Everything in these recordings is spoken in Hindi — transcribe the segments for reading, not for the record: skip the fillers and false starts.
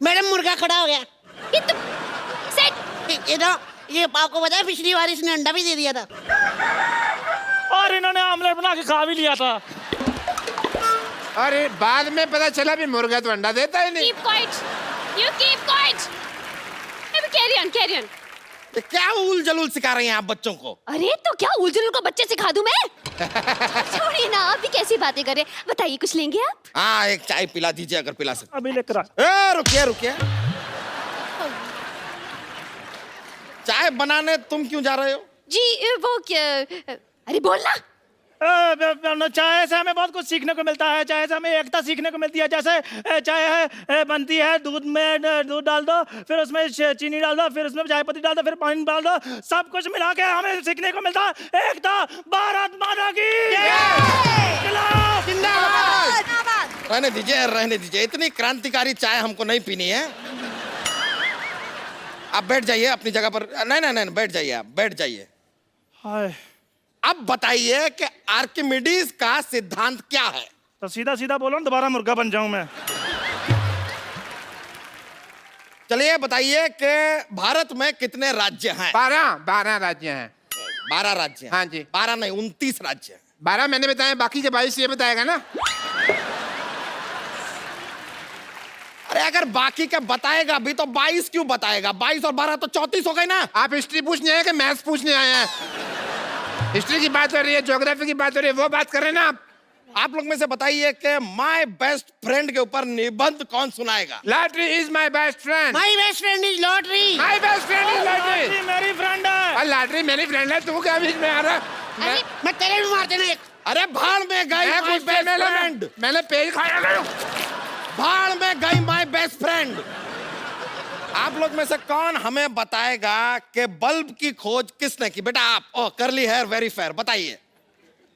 मैडम मुर्गा खड़ा हो गया। ये तो सेट। ये आपको पता है पिछली बार इसने अंडा भी दे दिया था। और इन्होंने आमलेट बना के खा भी लिया था। अरे बाद में पता चला भी मुर्गा तो अंडा देता ही नहीं। Keep quiet. You keep quiet. Maybe carry on, carry on. ये क्या उल जलूल सिखा रही हैं आप बच्चों को? अरे तो क्या उलझुल को बच्चे सिखा दूं मैं? छोड़िए ना, आप भी कैसी बातें कर रहे हैं। बताइए, कुछ लेंगे आप? हाँ, एक चाय पिला दीजिए अगर पिला सकते। अभी लेकर आ। रुकिए रुकिए, चाय बनाने तुम क्यों जा रहे हो? जी वो क्या, अरे बोलना। चाय से हमें बहुत कुछ सीखने को मिलता है। चाय से हमें एकता सीखने को मिलती है। जैसे चाय है बनती है, दूध में दूध डाल दो, फिर उसमें चीनी डाल दो, फिर उसमें चाय पत्ती डाल दो, फिर पानी डाल दो, सब कुछ मिला के हमें सीखने को मिलता है। एकता, भारत माता की रहने दीजिए रहने दीजिए, इतनी क्रांतिकारी चाय हमको नहीं पीनी है। आप बैठ जाइए अपनी जगह पर। नहीं नहीं नहीं, बैठ जाइए, आप बैठ जाइए। हाय, अब बताइए कि आर्किमिडीज का सिद्धांत क्या है? तो सीधा सीधा बोलो ना, दोबारा मुर्गा बन जाऊं मैं। चलिए बताइए कि भारत में कितने राज्य हैं? 12 राज्य हैं। 12 राज्य हैं। हाँ जी। 12 नहीं, 29 राज्य हैं। 12 मैंने बताया, बाकी के 22 ये बताएगा ना। अरे अगर बाकी का बताएगा भी तो 22 क्यों बताएगा? 22 और 12 तो 34 हो गए ना। आप हिस्ट्री पूछने आए कि मैथ्स पूछने आए हैं? हिस्ट्री की बात हो रही है, ज्योग्राफी की बात हो रही है, वो बात कर रहे हैं ना आप लोग में से बताइए कि माय बेस्ट फ्रेंड के ऊपर निबंध कौन सुनाएगा? Lottery is my best friend. My best friend is lottery. My best friend is lottery. मेरी फ्रेंड है। और लॉटरी मेरी फ्रेंड है, तू क्या बीच में आ रहा? मैं तेरे भी मार देना एक। अरे भाड़ में गई माय बेस्ट फ्रेंड। मैंने पेज खाया। भाड़ में गई माय बेस्ट फ्रेंड। आप लोग में से कौन हमें बताएगा कि बल्ब की खोज किसने की? बेटा आप। ओह, करली हेयर वेरी फेयर, बताइए।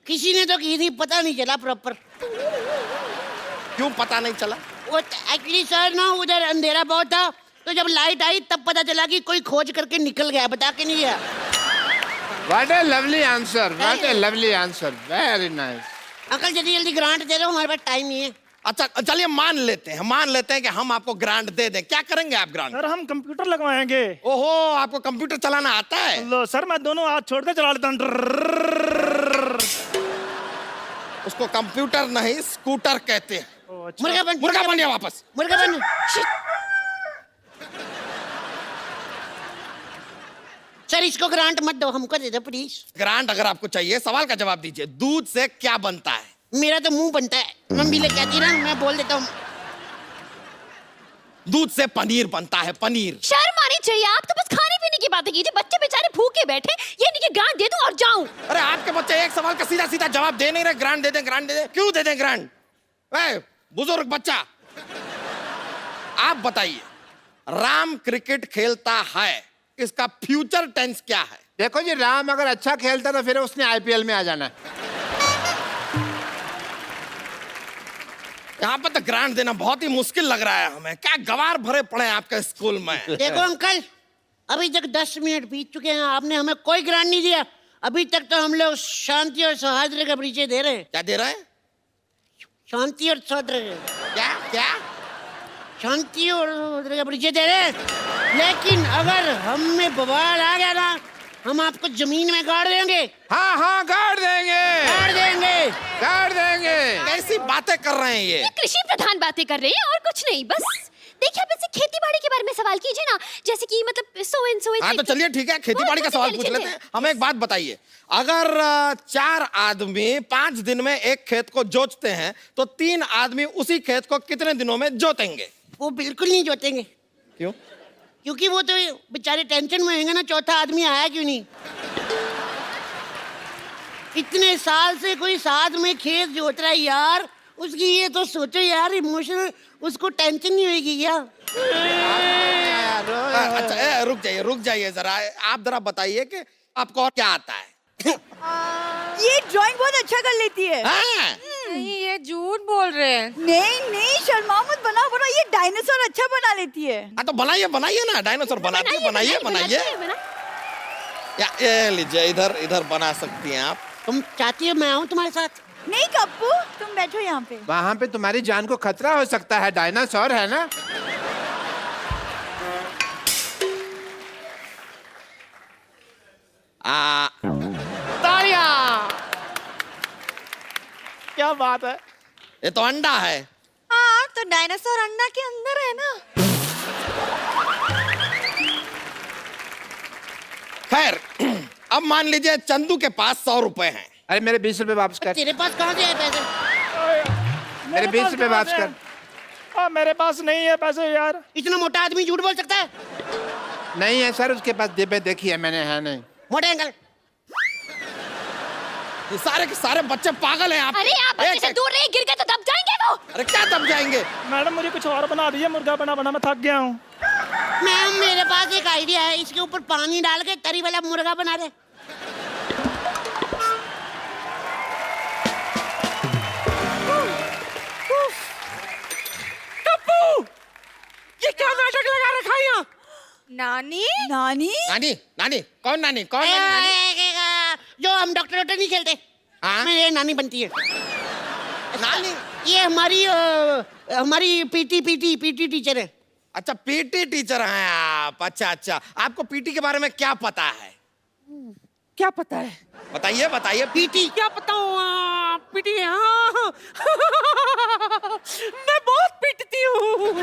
किसी ने तो की थी, पता नहीं चला प्रॉपर। क्यों पता नहीं चला? वो एक्चुअली सर ना, उधर अंधेरा बहुत था, तो जब लाइट आई तब पता चला कि कोई खोज करके निकल गया, बता के नहीं गया। What a lovely answer, what a lovely answer, very nice. Uncle जल्दी जल्दी ग्रांट दे दो, हमारे पास टाइम नहीं है। अच्छा चलिए मान लेते हैं कि हम आपको ग्रांट दे दें। क्या करेंगे आप ग्रांट? सर हम कंप्यूटर लगवाएंगे। ओहो, आपको कंप्यूटर चलाना आता है? लो सर, मैं दोनों हाथ छोड़ के चला लेता हूँ। उसको कंप्यूटर नहीं स्कूटर कहते हैं। अच्छा। मुर्गा बन गया वापस। मुर्गा बन। सर इसको ग्रांट मत दो, हमको दे दो प्लीज। ग्रांट अगर आपको चाहिए, सवाल का जवाब दीजिए। दूध से क्या बनता है? मेरा तो मुंह बनता है, मम्मी ले कहती ना, मैं बोल देता हूँ। दूध से पनीर बनता है, पनीर। शर्म आनी चाहिए, आप तो बस खाने पीने की बातें कीजिए। बच्चे बेचारे भूखे बैठे, ये नहीं कि ग्रांट दे दूं और जाऊं। अरे आपके बच्चे एक सवाल का सीधा सीधा जवाब दे नहीं रहे। ग्रांट दे दें, ग्रांट दे दें। क्यों दे दें ग्रांट? बुजुर्ग बच्चा, आप बताइए, राम क्रिकेट खेलता है, इसका फ्यूचर टेंस क्या है? देखो जी, राम अगर अच्छा खेलता तो फिर उसने आईपीएल में आ जाना है। यहाँ पर तो ग्रांट देना बहुत ही मुश्किल लग रहा है हमें। क्या गवार भरे पड़े हैं आपके स्कूल में। देखो अंकल, अभी तक 10 मिनट बीत चुके हैं, आपने हमें कोई ग्रांट नहीं दिया। अभी तक तो हम लोग शांति और सौहार्द का परिचय दे रहे हैं। क्या दे रहा है? शांति और सौहार्द। क्या क्या? शांति और सौहार्द का परिचय दे रहे हैं, लेकिन अगर हम में बवाल आ गया ना, हम आपको जमीन में गाड़ देंगे। हाँ हाँ, गाड़ देंगे, गाड़ देंगे, गाड़ देंगे। कैसी बातें कर रहे हैं ये? कृषि प्रधान बातें कर रहे हैं और कुछ नहीं। बस देखिए, आप ऐसे खेती बाड़ी के बारे में सवाल कीजिए ना, जैसे कि मतलब सो एंड सो। हाँ तो चलिए ठीक है, खेती बाड़ी का सवाल पूछ लेते हैं। हमें एक बात बताइए, अगर 4 आदमी 5 दिन में एक खेत को जोतते हैं तो 3 आदमी उसी खेत को कितने दिनों में जोतेंगे? वो बिल्कुल नहीं जोतेंगे। क्यों? क्योंकि वो तो बेचारे टेंशन में होंगे ना, चौथा आदमी आया क्यों नहीं। इतने साल से कोई साथ में खेत जोत रहा है यार, उसकी ये तो सोचो यार, इमोशनल उसको टेंशन नहीं होगी क्या? अच्छा रुक जाइए जरा। आप जरा बताइए कि आपको और क्या आता है? ये ड्राइंग बहुत अच्छा कर लेती है। हाँ? नहीं, ये झूठ बोल रहे हैं। नहीं शर्मा मत, बनाओ ये डायनासोर अच्छा बना लेती है। हाँ तो बनाइए ना, डायनासोर बनाती है, बनाइए। ये लीजिए, इधर बना सकती हैं आप। तुम चाहती हो मैं आऊँ तुम्हारे साथ? नहीं कप्पू, तुम बैठो यहाँ पे। वहाँ पे तुम्हारी जान को खतरा हो सकता है, डायनासोर है ना। तालियां। क्या बात है। ये तो अंडा है। हाँ तो डायनासोर अंडा के अंदर है ना। खैर अब मान लीजिए चंदू के पास 100 रुपए हैं। अरे मेरे 20 रुपए वापस कर, तेरे पास कहाँ से है पैसे? मेरे 20 रुपए वापस कर। मेरे पास नहीं है पैसे यार। इतना मोटा आदमी झूठ बोल सकता है? नहीं है सर, उसके पास जेबें देखी है मैंने, है नहीं। मोटे अंकल, ये सारे के सारे बच्चे पागल हैं आप। अरे आप बच्चे से दूर रहिए, गिर गए तो दब जाएंगे वो। अरे क्या दब जाएंगे? मैडम मुझे कुछ और बना दीजिए, मुर्गा बना बना मैं थक गया हूँ। मैम मेरे पास एक आइडिया है, इसके ऊपर पानी डाल के तरी वाला मुर्गा बना दे। ये क्या नाटक लगा रखा है यहाँ? नानी नानी नानी नानी कौन नानी? कौन नानी? जो हम डॉक्टर नहीं खेलते, हाँ? मेरे नानी बनती है। नानी? ये हमारी पीटी टीचर है। अच्छा पीटी टीचर हैं आप। अच्छा अच्छा, आपको पीटी के बारे में क्या पता है? क्या पता है? बताइए बताइए। पीटी क्या बताऊँ? पीटी। हाँ मैं बहुत पीटती हूँ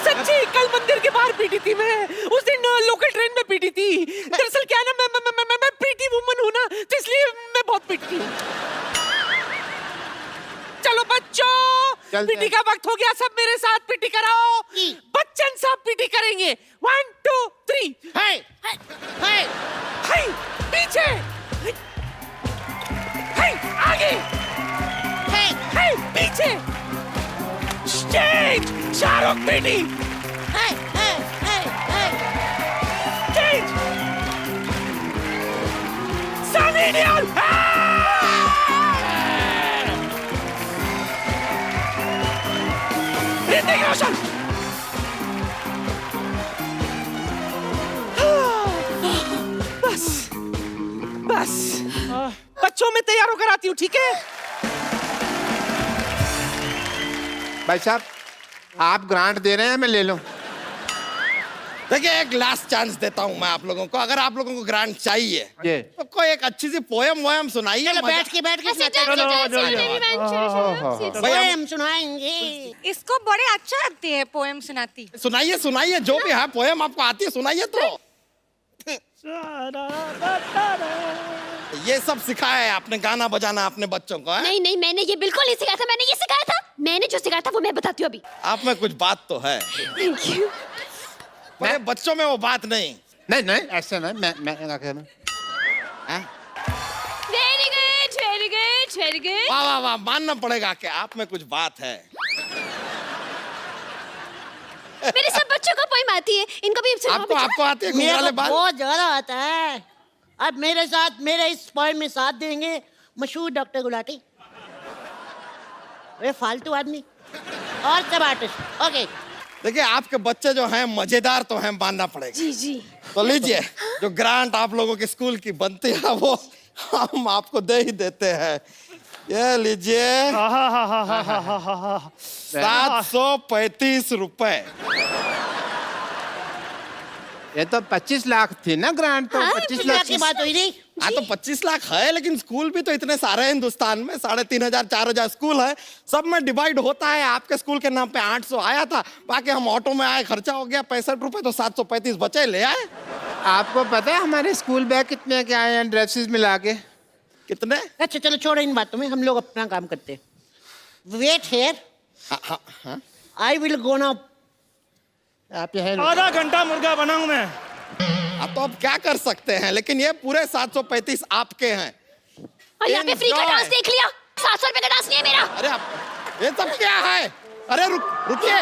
सच्ची। कल मंदिर के बाहर पीटी थी मैं। उस दिन लोकल ट्रेन में पीटी थी। दरअसल क्या है ना, मैं पीटी वुमन हूँ ना, तो इसलिए मैं बहुत पीटती हूँ। चलो बच्चों, पीटी का वक्त हो गया, सब मेरे साथ पीटी कराओ। बच्चन साहब पीटी करेंगे। 1 2 3। है, है। हाय पीछे, हाय आगे, हाय पीछे। स्टेज शाहरुख पीटी। स्टेज सनी देओल। ऋतिक रोशन। बस बस बच्चों में तैयार होकर आती हूँ, ठीक है? भाई साहब आप ग्रांट दे रहे हैं, मैं ले लूं? देखिए एक लास्ट चांस देता हूँ मैं आप लोगों को। अगर आप लोगों को ग्रांट चाहिए ये तो कोई एक अच्छी सी पोयम सुनाइए। चलो बैठ के पोएम सुनाएंगे। इसको बड़े अच्छा लगती है पोएम सुनाती। सुनाइए सुनाइए, जो भी है पोयम आपको आती है सुनाइए। तो ये सब सिखाया है आपने, गाना बजाना अपने बच्चों को? नहीं नहीं, मैंने ये बिल्कुल नहीं सिखाया था। मैंने ये सिखाया था, मैंने जो सिखाया था वो मैं बताती हूँ अभी। आप में कुछ बात तो है, थैंक यू। मेरे बच्चों में वो बात नहीं। नहीं नहीं ऐसे नहीं, मैं क्या कह रहा हूं? Very good very good very good. वाह वाह वाह, मानना पड़ेगा कि आप में कुछ बात है। मेरे सब बच्चों को पोएम आती है, इनको भी आपको आपको आती है मेरे घुंघराले को बाल? बहुत ज्यादा आता है। अब मेरे साथ, मेरे इस पोएम में साथ देंगे मशहूर डॉक्टर गुलाटी, वे फालतू आदमी और सब आर्टिस्ट। ओके देखिए आपके बच्चे जो हैं मजेदार तो हैं, मानना पड़ेगा। जी जी। तो लीजिए, जो ग्रांट आप लोगों के स्कूल की बनती है वो हम आपको दे ही देते हैं। ये लीजिए 735 रुपए। ये तो 25 लाख थी ना ग्रांट, तो 25 लाख की बात हुई नहीं। हाँ तो 25 लाख है, लेकिन स्कूल भी तो इतने सारे हैं हिंदुस्तान में, 3500 4000 स्कूल है, सब में डिवाइड होता है। आपके स्कूल के नाम पे 800 आया था, बाकी हम ऑटो में आए, खर्चा हो गया 65 रुपए, तो 735 बचे, ले आए। आपको पता है हमारे स्कूल बैग कितने के आए हैं ड्रेसेस मिला के? कितने? अच्छा चलो छोड़ो इन बातों में, हम लोग अपना काम करते हैं। Wait here, I will go now. आप यह आधा घंटा मुर्गा बनाऊं मैं। अब तो अब क्या कर सकते हैं, लेकिन ये पूरे 735 आपके हैं। और यहाँ पे फ्री का Enjoy। डांस देख लिया। 700 रुपए का डांस नहीं है मेरा। अरे आप ये सब क्या है? अरे रुकिए,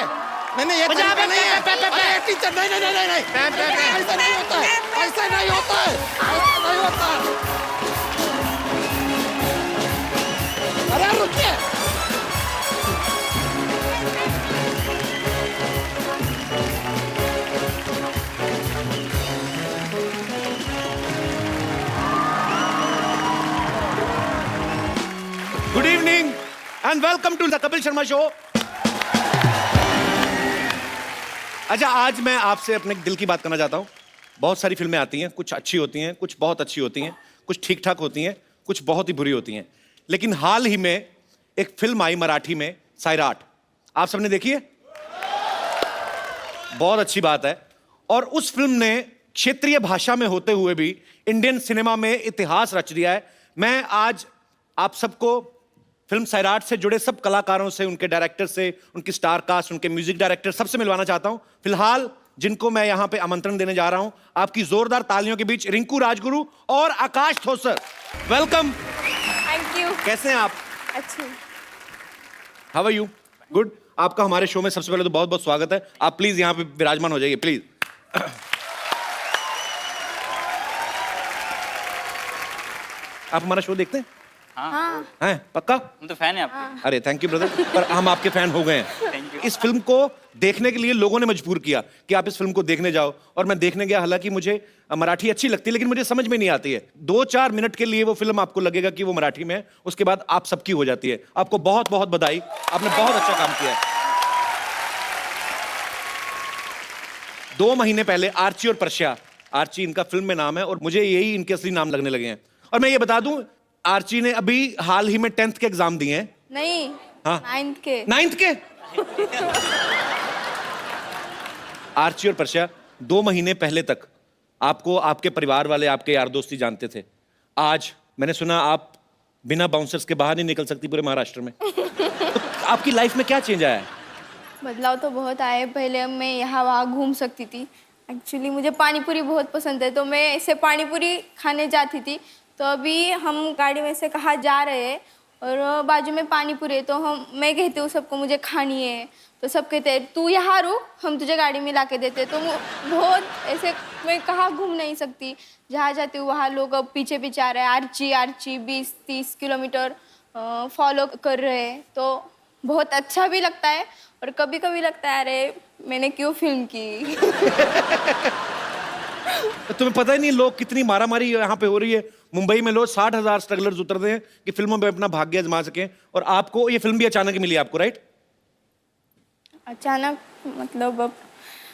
नहीं ये तरीका नहीं है। अरे टीचर नहीं नहीं नहीं नहीं ऐसा नहीं होता है, ऐसा नहीं होता है, ऐसा नहीं होता है। अरे रुकिए, Good evening and welcome to the Kapil Sharma Show. अच्छा, आज मैं आपसे अपने दिल की बात करना चाहता हूँ। बहुत सारी फिल्में आती हैं, कुछ अच्छी होती हैं, कुछ बहुत अच्छी होती हैं, कुछ ठीक ठाक होती हैं, कुछ बहुत ही बुरी होती हैं। लेकिन हाल ही में एक फिल्म आई मराठी में, सैराट। आप सबने देखी है? बहुत अच्छी बात है। और उस फिल्म ने क्षेत्रीय भाषा में होते हुए भी इंडियन सिनेमा में इतिहास रच दिया है। मैं आज आप सबको फिल्म सैराट से जुड़े सब कलाकारों से, उनके डायरेक्टर से, उनकी स्टार कास्ट, उनके म्यूजिक डायरेक्टर, सबसे मिलवाना चाहता हूं। फिलहाल जिनको मैं यहां पे आमंत्रण देने जा रहा हूं, आपकी जोरदार तालियों के बीच रिंकू राजगुरु और Akash Thosar. Welcome. Thank you. कैसे हैं आप? अच्छी। How are you? गुड। आपका हमारे शो में सबसे पहले तो बहुत बहुत स्वागत है। आप प्लीज यहां पे विराजमान हो जाइए, प्लीज। आप हमारा शो देखते हैं? हाँ। हैं? पक्का? हम तो फैन है आपके। अरे थैंक यू ब्रदर, पर हम आपके फैन हो गए हैं। Thank you. इस फिल्म को देखने के लिए लोगों ने मजबूर किया कि आप इस फिल्म को देखने जाओ, और मैं देखने गया। हालांकि मुझे मराठी अच्छी लगती है, लेकिन मुझे समझ में नहीं आती है। 2-4 मिनट के लिए वो फिल्म आपको लगेगा कि वो मराठी में है, उसके बाद आप सबकी हो जाती है। आपको बहुत बहुत बधाई, आपने बहुत अच्छा काम किया है। 2 महीने पहले आर्ची और पर्शिया, आर्ची इनका फिल्म में नाम है और मुझे यही इनके असली नाम लगने लगे हैं। और मैं ये बता दूं, आर्ची ने अभी हाल ही में 10th के एग्जाम दिए हैं। नहीं। हाँ। 9th के। 9th के? आर्ची और पर्शिया 2 महीने पहले तक आपको आपके परिवार वाले, आपके यार दोस्ती जानते थे। आज मैंने सुना आप बिना बाउंसर्स के बाहर नहीं निकल सकती पूरे महाराष्ट्र में। तो आपकी लाइफ में क्या चेंज आया है? बदलाव तो बहुत आए। पहले मैं यहाँ वहाँ घूम सकती थी। एक्चुअली मुझे पानीपुरी बहुत पसंद है, तो मैं ऐसे पानीपुरी खाने जाती थी। तो अभी हम गाड़ी में से कहाँ जा रहे हैं और बाजू में पानीपुरी है, तो मैं कहती हूँ सबको मुझे खानी है, तो सब कहते हैं तू यहाँ रुक, हम तुझे गाड़ी में ला के देते। तो बहुत ऐसे, मैं कहाँ घूम नहीं सकती। जहाँ जाती हूँ वहाँ लोग अब पीछे पीछे आ रहे हैं। आर्ची 20-30 किलोमीटर फॉलो कर रहे हैं, तो बहुत अच्छा भी लगता है और कभी कभी लगता है अरे मैंने क्यों फिल्म की। तुम्हें पता ही नहीं लोग कितनी मारामारी यहाँ पे हो रही है। मुंबई में लोग 60,000 स्ट्रगलर्स उतरते हैं कि फिल्मों में अपना भाग्य आजमा सकें, और आपको ये फिल्म भी अचानक ही मिली आपको, राइट? अचानक मतलब अब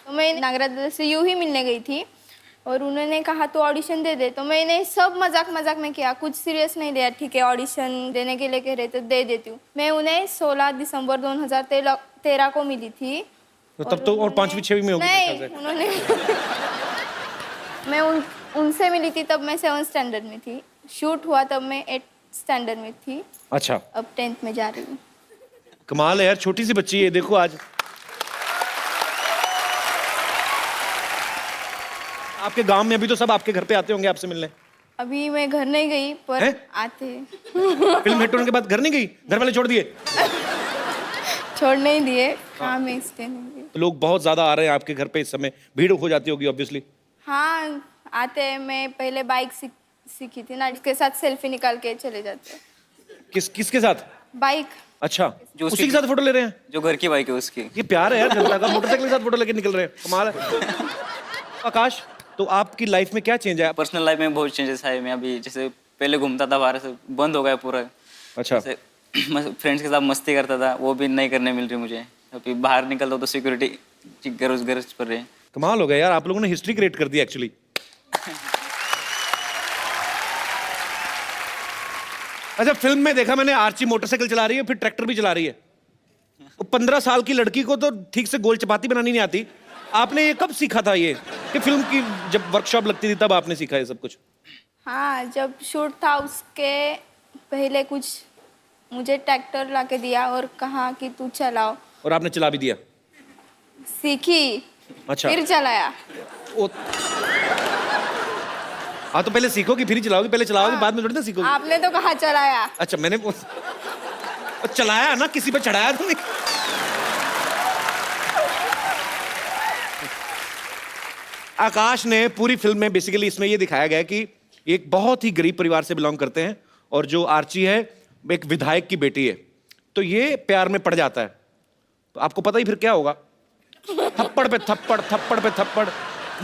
तो मैं नागराज से यूं ही मिलने गई थी और उन्होंने कहा तो ऑडिशन दे दे। तो मैंने सब मजाक में किया, कुछ सीरियस नहीं लिया। ठीक है ऑडिशन देने के लिए कह रहे तो दे देती हूँ। मैं उन्हें 16 दिसंबर 2013 को मिली थी। तो तब तो और 5वीं 6वीं में होगी। नहीं, उन्होंने मैं उनसे मिली थी तब मैं 7th स्टैंडर्ड में थी। शूट हुआ तब मैं 8th स्टैंडर्ड में थी। अच्छा, अब 10th में जा रही हूँ। कमाल है यार, छोटी सी बच्ची है। देखो आज आपके गांव में अभी तो सब आपके घर पे आते होंगे आपसे मिलने। अभी मैं घर नहीं गई पर हैं? आते। फिल्म हिट होने के बाद घर नहीं गई? घर वाले छोड़ दिए? छोड़ नहीं दिए, हाँ मैं इसलिए नहीं गई। तो लोग बहुत ज्यादा आ रहे हैं आपके घर पे इस समय, भीड़ हो जाती होगी ऑब्वियसली। हाँ आते हैं। मैं पहले बाइक सीखी थी ना, इसके साथ सेल्फी निकाल के चले जाते हैं। किसके साथ? बाइक। अच्छा, जो उसी के साथ फोटो ले रहे हैं? जो घर की बाइक है उसकी। ये प्यार है यार जनता का, मोटरसाइकिल के साथ फोटो लेके निकल रहे हैं, कमाल है। आकाश, तो आपकी लाइफ में क्या चेंज आया? पर्सनल लाइफ में बहुत चेंजेस आए। मैं अभी जैसे पहले घूमता था बाहर से, बंद हो गया पूरा। अच्छा। फ्रेंड्स के साथ मस्ती करता था, वो भी नहीं करने मिल रही मुझे। अभी बाहर निकलता हूं तो सिक्योरिटी की गरज पड़ रही है। कमाल हो गया यार, आप लोगों ने हिस्ट्री क्रिएट कर दी एक्चुअली। अच्छा, फिल्म में देखा मैंने आर्ची मोटरसाइकिल चला रही है, फिर ट्रैक्टर भी चला रही है। 15 साल की लड़की को तो ठीक से गोल चपाती बनानी नहीं आती। आपने ये कब सीखा था ये, कि फिल्म की जब वर्कशॉप लगती थी तब आपने सीखा ये सब कुछ? हाँ, जब शूट था उसके पहले कुछ मुझे ट्रैक्टर ला के दिया और कहा कि तू चलाओ, और आपने चला भी दिया? सीखी। अच्छा। फिर चलाया। हाँ, तो पहले सीखोगी फिर ही चलाओगी, पहले चलाओगी बाद में थोड़ी ना सीखोगी। आपने तो कहा चलाया। अच्छा, मैंने चलाया ना, किसी पे चढ़ाया तो नहीं। आकाश ने पूरी फिल्म में बेसिकली इसमें ये दिखाया गया कि एक बहुत ही गरीब परिवार से बिलोंग करते हैं, और जो आर्ची है एक विधायक की बेटी है, तो ये प्यार में पड़ जाता है। तो आपको पता ही फिर क्या होगा। थप्पड़ पे थप्पड़,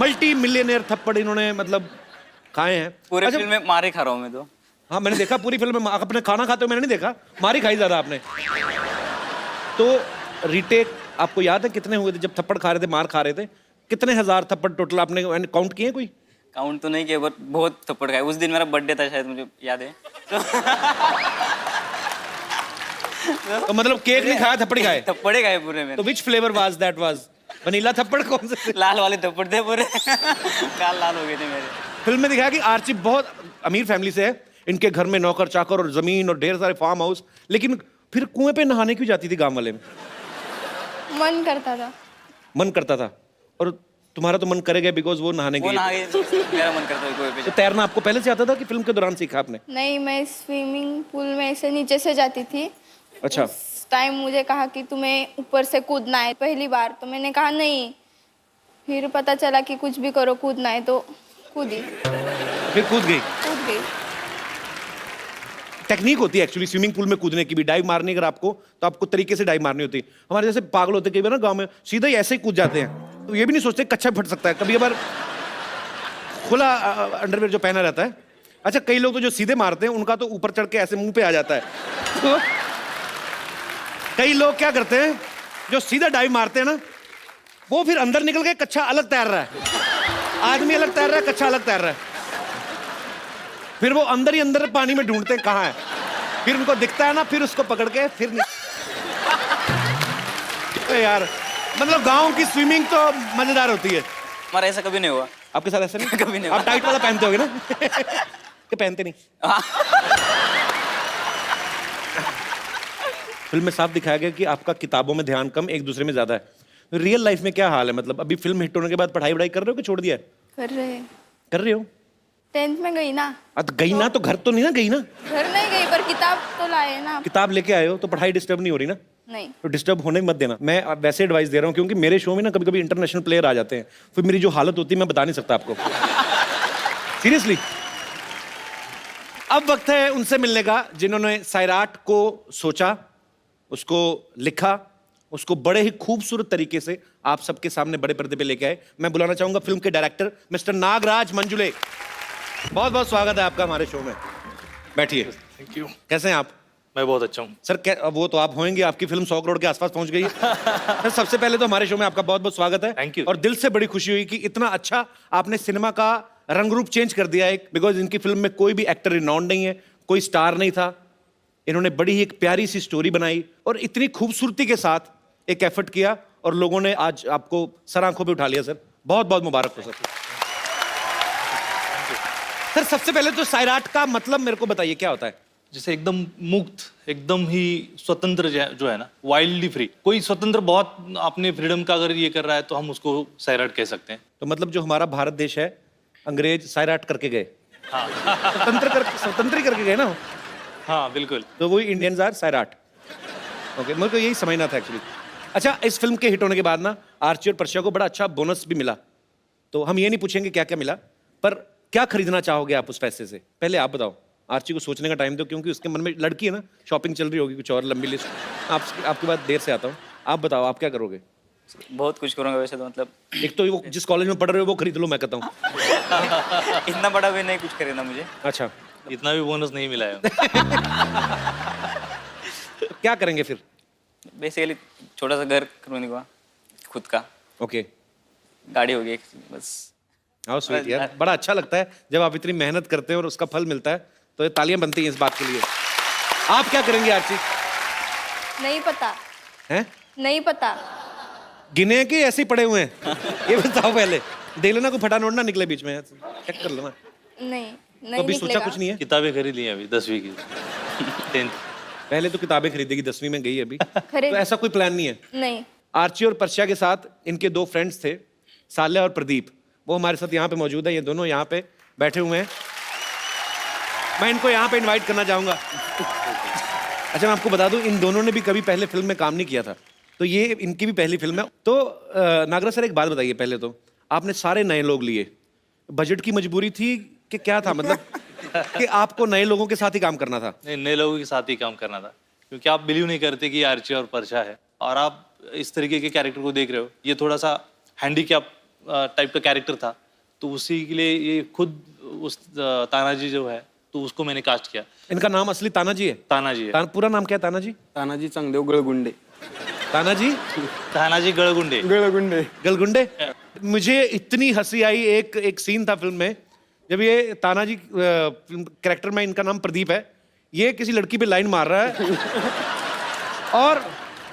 मल्टी मिलियनेयर थप्पड़ इन्होंने मतलब खाए हैं पूरे अच्छा, फिल्म में मारे खा रहा हूँ मैं तो। हाँ, मैंने देखा पूरी फिल्म में। अपने खाना खाते हो मैंने नहीं देखा, मारी खाई ज्यादा आपने। तो रीटेक आपको याद है कितने हुए थे जब थप्पड़ खा रहे थे, मार खा रहे थे? कितने हजार थप्पड़ टोटल आपने काउंट किए कोई? काउंट तो नहीं किया, बट बहुत थप्पड़ खाए। उस दिन मेरा बर्थडे था शायद, मुझे याद है। तो मतलब केक नहीं खाया, थप्पड़ ही खाए? थप्पड़े खाए पूरे में। तो which flavour was that? Was vanilla थप्पड़? कौन से? लाल वाले थप्पड़ थे पूरे। गाल लाल हो गए थे मेरे। फिल्म में दिखाया कि आर्ची बहुत अमीर फैमिली से है, इनके घर में नौकर चाकर और जमीन और ढेर सारे फार्म हाउस, लेकिन फिर कुएं पे नहाने क्यों जाती थी गांव वाले में? मन करता था। मन करता था। और तुम्हारा तो मन करेगा बिकॉज वो नहाने वो गई। नहा गए, मेरा मन करता है कोई पे तो तैरना आपको पहले से आता था कि फिल्म के दौरान सीखा आपने? नहीं, मैं स्विमिंग पूल में ऐसे नीचे से जाती थी। अच्छा। उस टाइम मुझे कहा कि तुम्हें ऊपर से कूदना है पहली बार, तो मैंने कहा नहीं। फिर पता चला कि कुछ भी करो कूदना है, तो कूदी। फिर कूद गई? कूद गई। टेक्निक होती है एक्चुअली स्विमिंग पूल में कूदने की भी। डाइव मारनी अगर आपको, तो आपको तरीके से डाइव मारनी होती है। हमारे जैसे पागल होते कई बार ना गांव में, सीधा ही ऐसे ही कूद जाते हैं, तो ये भी नहीं सोचते कच्चा फट सकता है। कभी कभार खुला अंडरवेयर जो पहना रहता है। अच्छा, कई लोग तो जो सीधे मारते हैं उनका तो ऊपर चढ़ के ऐसे मुंह पे आ जाता है। तो कई लोग क्या करते हैं, जो सीधा डाइव मारते हैं ना, वो फिर अंदर निकल के कच्चा अलग तैर रहा है। आदमी अलग तैर रहा है, कच्चा अलग तैर रहा है। फिर वो अंदर ही अंदर पानी में ढूंढते हैं कहाँ है, फिर उनको दिखता है ना, फिर उसको पकड़ के फिर तो यार मतलब गांव की स्विमिंग तो मजेदार होती है। हमारा ऐसा कभी नहीं हुआ। आपके साथ ऐसा नहीं? कभी नहीं आप टाइट वाला पहनते होगे ना? कि पहनते नहीं? फिल्म में साफ दिखाया गया कि आपका किताबों में ध्यान कम, एक दूसरे में ज्यादा है। रियल लाइफ में क्या हाल है? मतलब अभी फिल्म हिट होने के बाद पढ़ाई वढ़ाई कर रहे हो कि छोड़ दिया है? कर रहे हैं। कर रहे हो? 10th में गई ना। तो गई ना, तो घर तो नहीं ना गई ना? घर नहीं गई, पर किताब तो लाए ना। किताब लेके आए हो तो पढ़ाई डिस्टर्ब नहीं हो रही ना? नहीं। तो डिस्टर्ब होने मत देना। मैं वैसे एडवाइस दे रहा हूँ क्योंकि मेरे शो में ना कभी कभी इंटरनेशनल प्लेयर आ जाते हैं, फिर मेरी जो हालत होती है मैं बता नहीं सकता आपको। सीरियसली। अब वक्त है उनसे मिलने का जिन्होंने सैराट को सोचा, उसको लिखा, उसको बड़े ही खूबसूरत तरीके से आप सबके सामने बड़े पर्दे पे लेके आए। मैं बुलाना चाहूंगा फिल्म के डायरेक्टर मिस्टर नागराज मंजुले। बहुत बहुत स्वागत है आपका हमारे शो में। बैठिए। Thank you. कैसे हैं आप? मैं बहुत अच्छा हूँ सर। वो तो आप होंगे, आपकी फिल्म 100 करोड़ के आसपास पहुंच गई है। सर, सबसे पहले तो हमारे शो में आपका बहुत बहुत स्वागत है। Thank you. और दिल से बड़ी खुशी हुई कि इतना अच्छा आपने सिनेमा का रंग रूप चेंज कर दिया है, बिकॉज इनकी फिल्म में कोई भी एक्टर रिनाउंड नहीं है, कोई स्टार नहीं था। इन्होंने बड़ी ही एक प्यारी सी स्टोरी बनाई और इतनी खूबसूरती के साथ एक एफर्ट किया और लोगों ने आज आपको सर आंखों पे उठा लिया। सर, बहुत बहुत मुबारक हो सर। सर, सबसे पहले तो सैराट का मतलब मेरे को बताइए, क्या होता है? जैसे एकदम मुक्त, एकदम ही स्वतंत्र जो है ना, वाइल्डली फ्री। कोई स्वतंत्र बहुत अपने फ्रीडम का अगर ये कर रहा है तो हम उसको सैराट कह सकते हैं। तो मतलब जो हमारा भारत देश है, अंग्रेज सैराट करके गए। हाँ। स्वतंत्र ही करके गए ना। हाँ बिल्कुल। तो वही इंडियंस आर सैराट। ओके, मेरे को यही समझना था एक्चुअली। अच्छा, इस फिल्म के हिट होने के बाद ना आर्ची और पर्शिया को बड़ा अच्छा बोनस भी मिला। तो हम ये नहीं पूछेंगे क्या क्या मिला, पर क्या खरीदना चाहोगे आप उस पैसे से? पहले आप बताओ। आर्ची को सोचने का टाइम दो, क्योंकि उसके मन में लड़की है ना, शॉपिंग चल रही होगी कुछ और लंबी लिस्ट। आपके बाद देर से आता हूँ। आप बताओ, आप क्या करोगे? बहुत कुछ करूँगा वैसे तो, मतलब एक तो वो जिस कॉलेज में पढ़ रहे हो वो खरीद लो, मैं कहता हूँ। इतना बड़ा भी नहीं कुछ खरीदना मुझे। अच्छा, इतना भी बोनस नहीं मिला है। तो क्या करेंगे फिर? बेसिकली छोटा सा घर करूँगा खुद का। ओके, गाड़ी होगी बस। हाउ स्वीट यार, बड़ा अच्छा लगता है जब आप इतनी मेहनत करते हैं और उसका फल मिलता है, तो ये तालियां बनती हैं इस बात के लिए। आप क्या करेंगे आर्ची? नहीं पता। हैं? नहीं पता। गिने के ऐसे ही पड़े हुए हैं? ये बताओ पहले। देख लेना कोई फटा नोट ना निकले बीच में, चेक कर लेना। नहीं तो अभी सोचा कुछ नहीं है? किताबें खरीद ली हैं अभी 10वीं की, 10th। पहले तो किताबें खरीदेगी, 10वीं में गई अभी। खरीद। तो ऐसा कोई प्लान नहीं है? नहीं। आर्ची और पर्शिया के साथ इनके 2 फ्रेंड्स थे, साल्या और प्रदीप। वो हमारे साथ यहाँ पे मौजूद है, ये दोनों यहाँ पे बैठे हुए हैं। मैं इनको यहाँ पे इनवाइट करना चाहूंगा। अच्छा, मैं आपको बता दूं, इन दोनों ने भी कभी पहले फिल्म में काम नहीं किया था, तो ये इनकी भी पहली फिल्म है। तो नागराज सर, एक बात बताइए पहले तो, आपने सारे नए लोग लिए, बजट की मजबूरी थी कि क्या था? मतलब कि आपको नए लोगों के साथ ही काम करना था? नहीं, नए लोगों के साथ ही काम करना था, क्योंकि आप बिलीव नहीं करते कि आर्ची और पर्शा है, और आप इस तरीके के कैरेक्टर को देख रहे हो। ये थोड़ा सा हैंडीकैप टाइप का कैरेक्टर था, तो उसी के लिए ये खुद उस तानाजी जो है, तो उसको मैंने कास्ट किया। इनका नाम असली तानाजी है? तानाजी है। पूरा नाम क्या है तानाजी? तानाजी चांगदेव गळगुंडे। तानाजी तानाजी गड़गुंडे। गलगुंडे। मुझे इतनी हंसी आई, एक सीन था फिल्म में जब ये तानाजी कैरेक्टर में, इनका नाम प्रदीप है, ये किसी लड़की पे लाइन मार रहा है और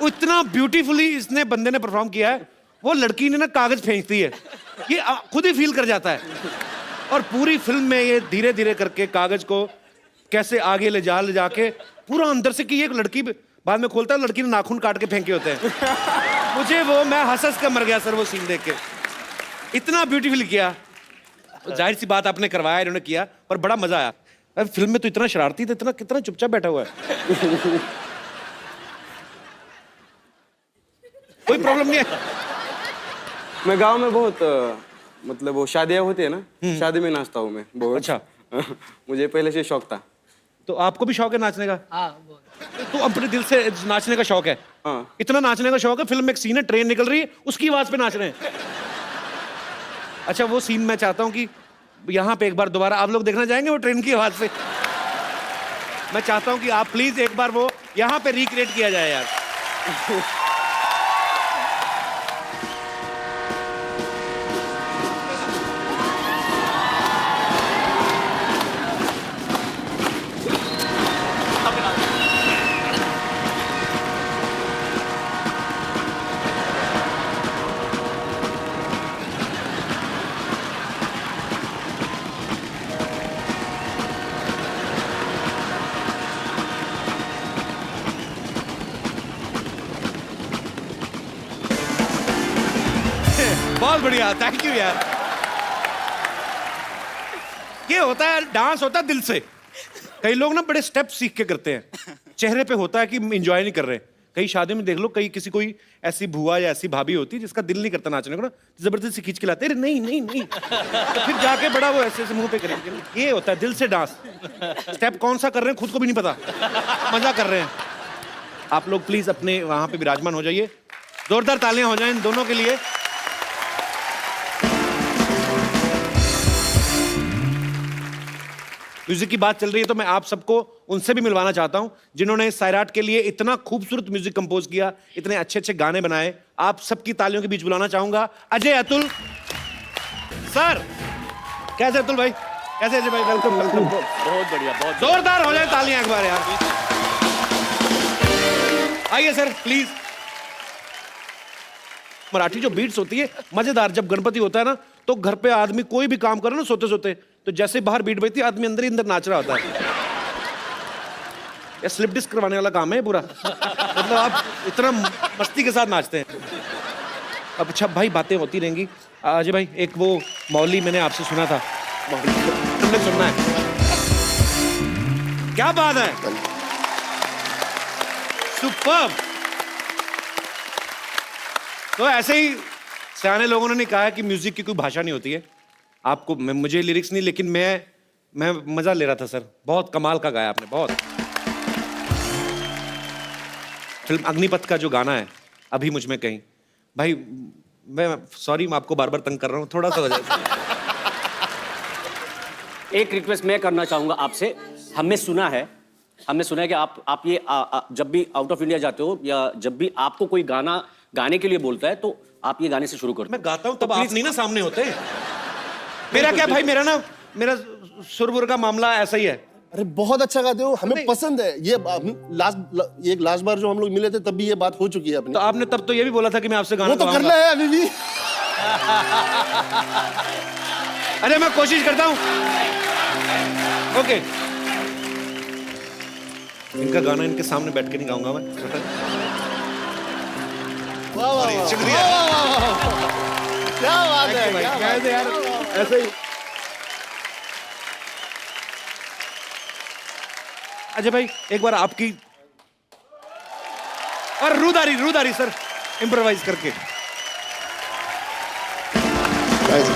इतना ब्यूटीफुली इसने बंदे ने परफॉर्म किया है, वो लड़की ने ना कागज फेंकती है, ये खुद ही फील कर जाता है और पूरी फिल्म में ये धीरे धीरे करके कागज को कैसे आगे ले जाके पूरा अंदर से, कि ये लड़की बाद में खोलता है, लड़की ने नाखून काट के फेंके होते हैं। मुझे वो, मैं हंस के मर गया सर वो सीन देख के, इतना ब्यूटीफुल किया। जाहिर सी बात आपने करवाया, इन्होंने किया, पर बड़ा मजा आया। अब फिल्म में तो इतना शरारती था, इतना कितना चुपचाप बैठा हुआ है। कोई प्रॉब्लम नहीं है। मैं गांव में बहुत मतलब वो शादियां होती है ना, शादी में नाचता हूँ मैं बहुत। अच्छा। मुझे पहले से शौक था। तो आपको भी शौक है नाचने का? तो अपने दिल से नाचने का शौक है? हाँ। इतना नाचने का शौक है, फिल्म में एक सीन है, ट्रेन निकल रही है, उसकी आवाज पे नाच रहे हैं। अच्छा, वो सीन मैं चाहता हूँ कि यहाँ पे एक बार दोबारा आप लोग देखना चाहेंगे वो ट्रेन की आवाज से? मैं चाहता हूँ कि आप प्लीज एक बार वो यहाँ पे रिक्रिएट किया जाए यार। बहुत बढ़िया, थैंक यू यार। ये होता है, डांस होता है दिल से। कई लोग ना बड़े स्टेप सीख के करते हैं, चेहरे पे होता है कि एंजॉय नहीं कर रहे। कई शादी में देख लो, कई किसी कोई ऐसी बुआ या ऐसी भाभी होती है जिसका दिल नहीं करता नाचने को ना, जबरदस्ती खींच के लाते हैं, नहीं नहीं नहीं, तो फिर जाके बड़ा वो ऐसे मुंह पे करेंगे। ये होता है दिल से डांस। स्टेप कौन सा कर रहे हैं खुद को भी नहीं पता, मजा कर रहे हैं। आप लोग प्लीज अपने वहां पे विराजमान हो जाइए, जोरदार तालियां हो जाएं इन दोनों के लिए। म्यूजिक की बात चल रही है तो मैं आप सबको उनसे भी मिलवाना चाहता हूं जिन्होंने सैराट के लिए इतना खूबसूरत म्यूजिक कंपोज किया, इतने अच्छे अच्छे गाने बनाए। आप सबकी तालियों के बीच बुलाना चाहूंगा अजय अतुल सर। कैसे अतुल भाई, कैसे अजय भाई? Welcome welcome. बहुत बढ़िया, बहुत जोरदार हो जाए तालियां एक बार यार। आइए सर प्लीज। मराठी जो बीट्स होती है मजेदार, जब गणपति होता है ना तो घर पे आदमी कोई भी काम करे ना सोते सोते, तो जैसे बाहर बीट बजती है आदमी अंदर ही अंदर नाच रहा होता है। ये स्लिप डिस्क करवाने वाला काम है पूरा, मतलब आप इतना मस्ती के साथ नाचते हैं। अब अच्छा भाई, बातें होती रहेंगी। अजय भाई, एक वो मौली मैंने आपसे सुना था, तुमने सुनना है? क्या बात है, सुपर्ब। तो ऐसे ही सियाने लोगों ने कहा है कि म्यूजिक की कोई भाषा नहीं होती है। आपको, मुझे लिरिक्स नहीं, लेकिन मैं मजा ले रहा था सर, बहुत कमाल का गाया आपने, बहुत। फिल्म अग्निपथ का जो गाना है अभी मुझ में कहीं, भाई मैं सॉरी, मैं आपको बार बार तंग कर रहा हूँ, थोड़ा सा हो जाए। एक रिक्वेस्ट मैं करना चाहूंगा आपसे। हमने सुना है कि आप ये जब भी आउट ऑफ इंडिया जाते हो या जब भी आपको कोई गाना गाने के लिए बोलता है तो आप ये गाने से शुरू करते हो। मैं गाता हूँ तब आप नहीं ना सामने होते। मेरा क्या भाई, मेरा सुरबुर का मामला ऐसा ही है। अरे बहुत अच्छा गाते हो, हमें पसंद है ये। लास्ट बार जो हम लोग मिले थे तब भी ये बात हो चुकी है अपनी। तो आपने तब तो ये भी बोला था कि मैं आपसे गाना वो तो करना है अभी भी। अरे मैं कोशिश करता हूँ। ओके, इनका गाना इनके सामने बैठ के नहीं गाऊंगा मैं। शुक्रिया, क्या बात है भाई, कैसे यार, ऐसे ही। अजय भाई एक बार आपकी, और रूदारी सर इम्प्रोवाइज करके।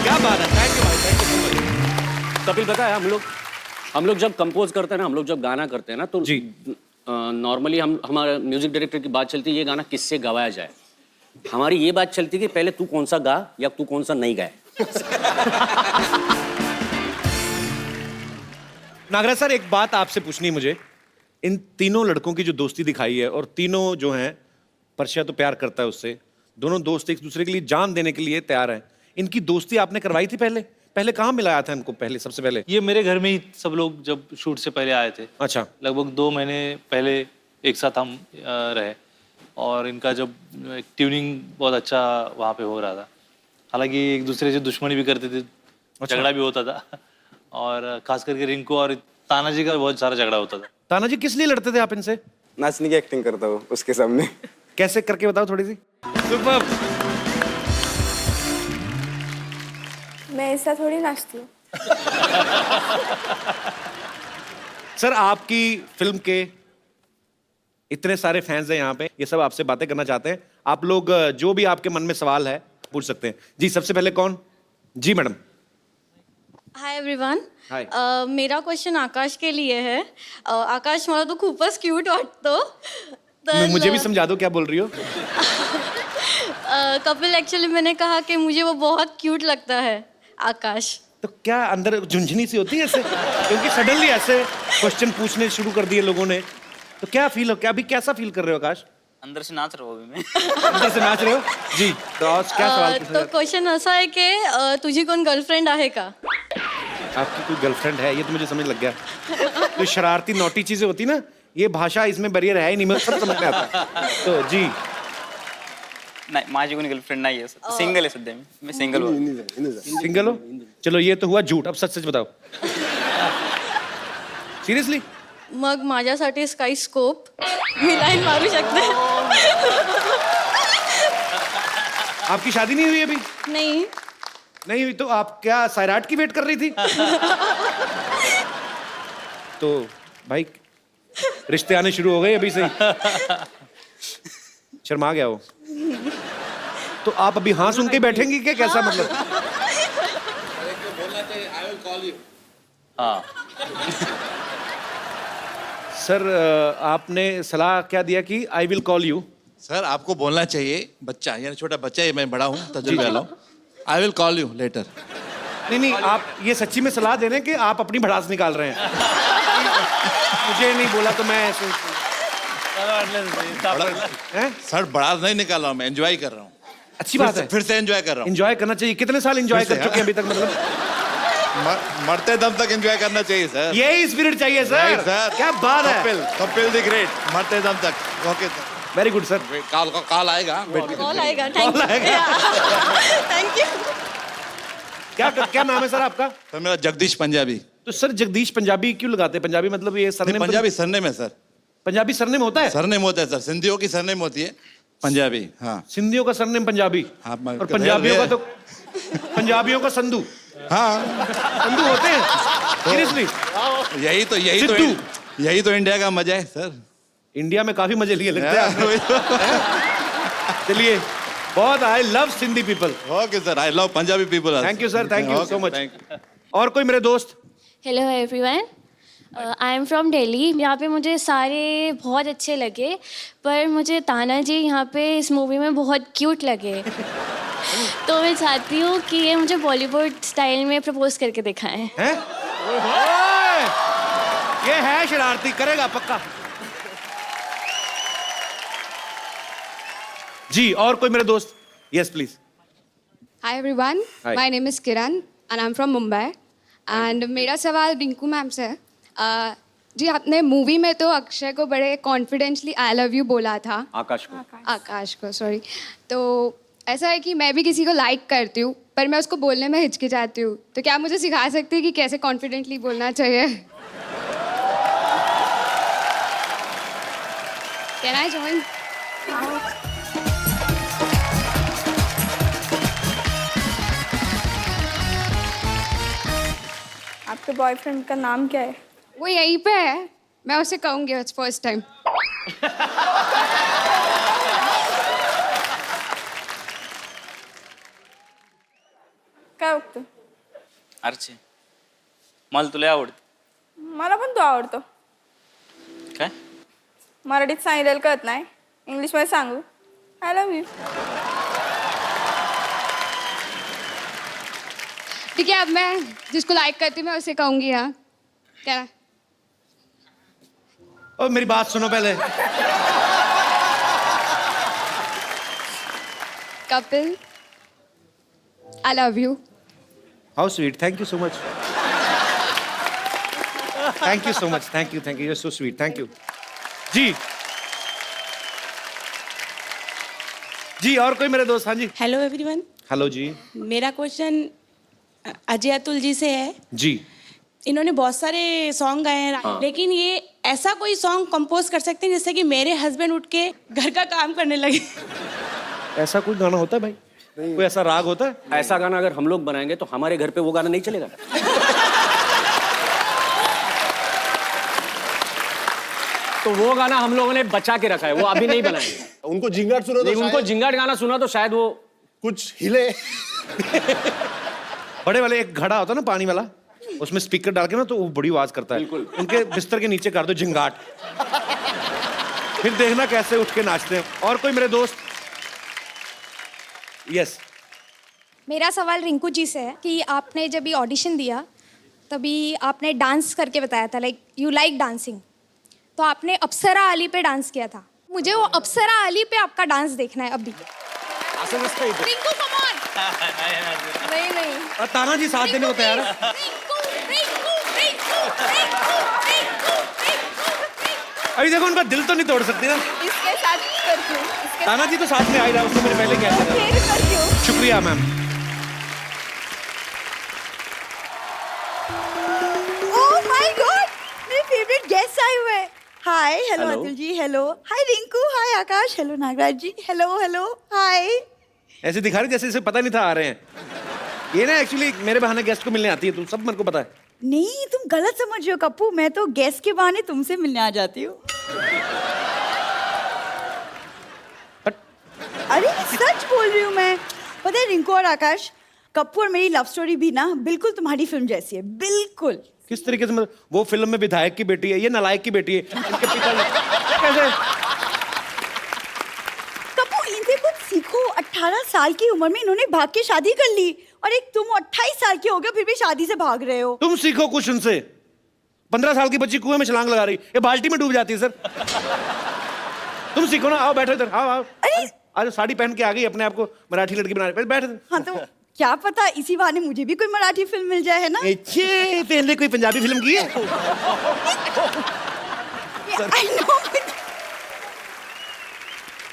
क्या बात है, थैंक यू भाई, thank you so much. Kapil, पता है हम लोग जब कंपोज करते हैं ना, हम लोग जब गाना करते हैं ना, तो जी नॉर्मली हमारे म्यूजिक डायरेक्टर की बात चलती है ये गाना किससे गवाया जाए। हमारी ये बात चलती है कि पहले तू कौन सा गा या तू कौन सा नहीं गाए। नागराज सर, एक बात आपसे पूछनी है मुझे। इन तीनों लड़कों की जो दोस्ती दिखाई है, और तीनों जो हैं परशिया तो प्यार करता है उससे, दोनों दोस्त एक दूसरे के लिए जान देने के लिए तैयार हैं। इनकी दोस्ती आपने करवाई थी पहले? पहले कहाँ मिलाया था इनको पहले, सबसे पहले? ये मेरे घर में ही सब लोग जब शूट से पहले आए थे। अच्छा। लगभग 2 महीने पहले एक साथ हम रहे और इनका जब ट्यूनिंग बहुत अच्छा वहाँ पे हो रहा था। हालांकि एक दूसरे से दुश्मनी भी करते थे, झगड़ा भी होता था और खास करके रिंकू और तानाजी का बहुत सारा झगड़ा होता था। तानाजी किस लिए लड़ते थे आप इनसे? नाचने की एक्टिंग करता हूँ उसके सामने। कैसे करके बताओ थोड़ी सी। सुपर। मैं ऐसा थोड़ी नाचती हूँ। सर आपकी फिल्म के इतने सारे फैंस हैं यहाँ पे, ये सब आपसे बातें करना चाहते हैं। आप लोग जो भी आपके मन में सवाल है पूछ सकते हैं। जी सबसे पहले कौन? जी मैडम। Hi everyone. हाय. मेरा क्वेश्चन आकाश के लिए है. आकाश मला तो खूपच क्यूट वाटतो. मुझे भी समझा दो क्या बोल रही हो. कपिल एक्चुअली मैंने कहा कि मुझे वो बहुत क्यूट लगता है आकाश. तो क्या अंदर झुंझुनी सी होती है ऐसे? क्योंकि सडनली ऐसे क्वेश्चन पूछने शुरू कर दिए लोगों ने, तो क्या फील हो, क्या अभी कैसा फील कर रहे हो आकाश? अंदर से नाच रहा हूँ अभी मैं. अंदर से नाच रहे हो जी. तो आज क्या सवाल पूछा? तो क्वेश्चन असा है कि तुझी कोण गर्लफ्रेंड आहे का? आपकी कोई गर्लफ्रेंड है? ये तो मुझे समझ लग गया. तो शरारती नोटी चीजें होती ना, ये भाषा इसमें बैरियर है ही नहीं, मुझे सब समझ में आता. तो जी नाही माझी कोणी गर्लफ्रेंड नाही आहे. सिंगल आहे सध्या मी सिंगल हूँ. सिंगल हो? चलो ये तो हुआ झूठ. अब सच सच बताओ. सीरियसली? मग माझ्यासाठी काही स्कोप? मी लाईन मारू शकते? आपकी शादी नहीं हुई अभी? नहीं. नहीं हुई तो आप क्या सैराट की वेट कर रही थी? तो भाई रिश्ते आने शुरू हो गए अभी से. शर्मा गया वो. तो आप अभी हाँ सुन के बैठेंगी क्या? कैसा मतलब? हाँ. सर आपने सलाह क्या दिया कि I will call you? Sir आपको बोलना चाहिए, बच्चा यानी छोटा बच्चा है, मैं बड़ा हूँ, तजुर्बा वाला हूँ. I will call you later. नहीं आप ये सच्ची में सलाह दे रहे हैं कि आप अपनी भड़ास निकाल रहे हैं? मुझे नहीं बोला तो मैं ऐसे. सर बड़ा नहीं निकाल रहा हूँ, मैं एंजॉय कर रहा हूँ. अच्छी बात है. फिर से एंजॉय कर रहा हूँ. एंजॉय करना चाहिए. कितने साल एंजॉय कर चुके हैं अभी तक? मतलब मरते दम तक एंजॉय करना चाहिए सर. यही स्पिरिट चाहिए सर. क्या बात है. कपिल द ग्रेट, मरते दम तक. Okay sir. Very good sir. Call आएगा. कॉल आएगा. Thank you. क्या नाम है सर आपका? सर मेरा जगदीश पंजाबी. तो सर जगदीश पंजाबी क्यों लगाते हैं? पंजाबी मतलब ये सरनेम? पंजाबी सरनेम है सर. पंजाबी सरनेम होता है? सरनेम होता है सर. सिंधियों की सरनेम होती है पंजाबी. हाँ. सिंधियों का सरनेम पंजाबी. हाँ. और पंजाबियों का तो पंजाबियों का संधू. हाँ. संधू होते हैं. सीरियसली? यही तो इंडिया का मजा है सर. इंडिया में काफी मजे लिए लगते हैं. चलिए बहुत. I love Sindhi people. Okay sir. I love Punjabi people. Thank you sir. Thank you so much. और कोई मेरे दोस्त? Hello everyone. I am from Delhi. यहाँ पे मुझे सारे बहुत अच्छे लगे, पर मुझे तानाजी यहाँ पे इस मूवी में बहुत क्यूट लगे. तो मैं चाहती हूँ कि ये मुझे बॉलीवुड स्टाइल में प्रपोज करके दिखाएं. हैं? ये है शरारती. करेगा पक्का. जी और कोई मेरे दोस्त? Yes please. Hi everyone. Hi. My name is Kiran and I am from Mumbai. And मेरा सवाल रिंकू मैम से है. जी आपने मूवी में तो अक्षय को बड़े कॉन्फिडेंटली आई लव यू बोला था. आकाश को सॉरी. तो ऐसा है कि मैं भी किसी को लाइक करती हूँ, पर मैं उसको बोलने में हिचकिचाती हूँ. तो क्या मुझे सिखा सकती है कि कैसे कॉन्फिडेंटली बोलना चाहिए? Can I join? आपके बॉयफ्रेंड का नाम क्या है? वो यहीं पे है. मैं उसे कहूँगी इट्स फर्स्ट टाइम. काय बघतो? अर्चे मला तुला आवडते. मला पण तो आवडतो. काय? मराठीत सांगितलेलं कळत नाही, इंग्लिशमध्ये सांगू? I love you. ठीक है. अब मैं जिसको लाइक करती हूँ मैं उसे कहूँगी. हाँ क्या? ओ मेरी बात सुनो पहले. Kapil, I love you. How sweet, thank you so much, thank you so much, thank you, you are so sweet, thank you ji. जी और कोई मेरे दोस्त? हाँ जी। Hello everyone. हेलो जी। मेरा क्वेश्चन अजय अतुल जी से है जी। इन्होंने बहुत सारे सॉन्ग गाए हैं, हाँ। लेकिन ये ऐसा कोई सॉन्ग कंपोज कर सकते हैं जिससे कि मेरे हस्बैंड उठ के घर का काम करने लगे। ऐसा कोई गाना होता है भाई? कोई ऐसा राग होता है? ऐसा गाना अगर हम लोग बनाएंगे तो हमारे घर पे वो गाना नहीं चलेगा। तो वो गाना हम लोगों ने बचा के रखा है, वो अभी नहीं बनाएंगे। उनको जिंगाट सुना तो नहीं, उनको जिंगाट गाना सुना तो शायद वो कुछ हिले। बड़े वाले एक घड़ा होता है ना पानी वाला, उसमें स्पीकर डाल के ना तो वो बड़ी आवाज करता है। उनके बिस्तर के नीचे कर दो जिंगाट, फिर देखना कैसे उठ के नाचते हैं। और कोई मेरे दोस्त? यस। मेरा सवाल रिंकू जी से है कि आपने जब ये ऑडिशन दिया तभी आपने डांस करके बताया था, लाइक यू लाइक डांसिंग, तो आपने अप्सरा अली पे डांस किया था। मुझे वो अप्सरा अली पे आपका डांस देखना है अभी। Rinku come on. नहीं ताना जी साथ देने को तैयार है। अभी देखो उनका दिल तो नहीं तोड़ सकती ना। इसके साथ करती हूँ। ताना जी तो साथ में आ ही रहा, उससे मैंने पहले क्या था। शुक्रिया मैम। ओह माय गॉड, मेरे फेवरेट गेस्ट आए हुए हैं। हाय, hello Hello. Atul ji, hello, हाय रिंकू, हाय आकाश, हेलो नागराज जी, हेलो हेलो, हाय। ऐसे दिखा रही जैसे इसे पता नहीं था आ रहे हैं। ये ना एक्चुअली मेरे बहाने गेस्ट को मिलने आती है, तुम सब मेरे को पता है। नहीं, तुम गलत समझ रहे हो कप्पू, मैं तो गेस्ट के बहाने तुमसे मिलने आ जाती हूँ। अरे सच बोल रही हूँ मैं। पता है रिंकू और आकाश, कप्पू और मेरी लव स्टोरी भी ना बिल्कुल तुम्हारी फिल्म जैसी है, बिल्कुल। किस तरीके से? मतलब वो फिल्म में विधायक की बेटी है, ये नालायक की बेटी है। इनके पिता कैसे? कप्पू इनसे कुछ सीखो। 18 साल की उम्र में इन्होंने भाग के शादी कर ली, और एक तुम 28 साल के हो गए फिर भी शादी से भाग रहे हो। तुम सीखो कुछ उनसे। 15 साल की बच्ची कुएं में छलांग लगा रही, ये बाल्टी में डूब जाती है सर। तुम सीखो ना, आओ बैठो इधर, आओ आओ। आज साड़ी पहन के आ गई, अपने आप को मराठी लड़की बना रही, बैठ। हाँ तो क्या पता इसी बहाने मुझे भी कोई मराठी फिल्म मिल जाए, है ना? अच्छे, पहले कोई पंजाबी फिल्म की है? I know.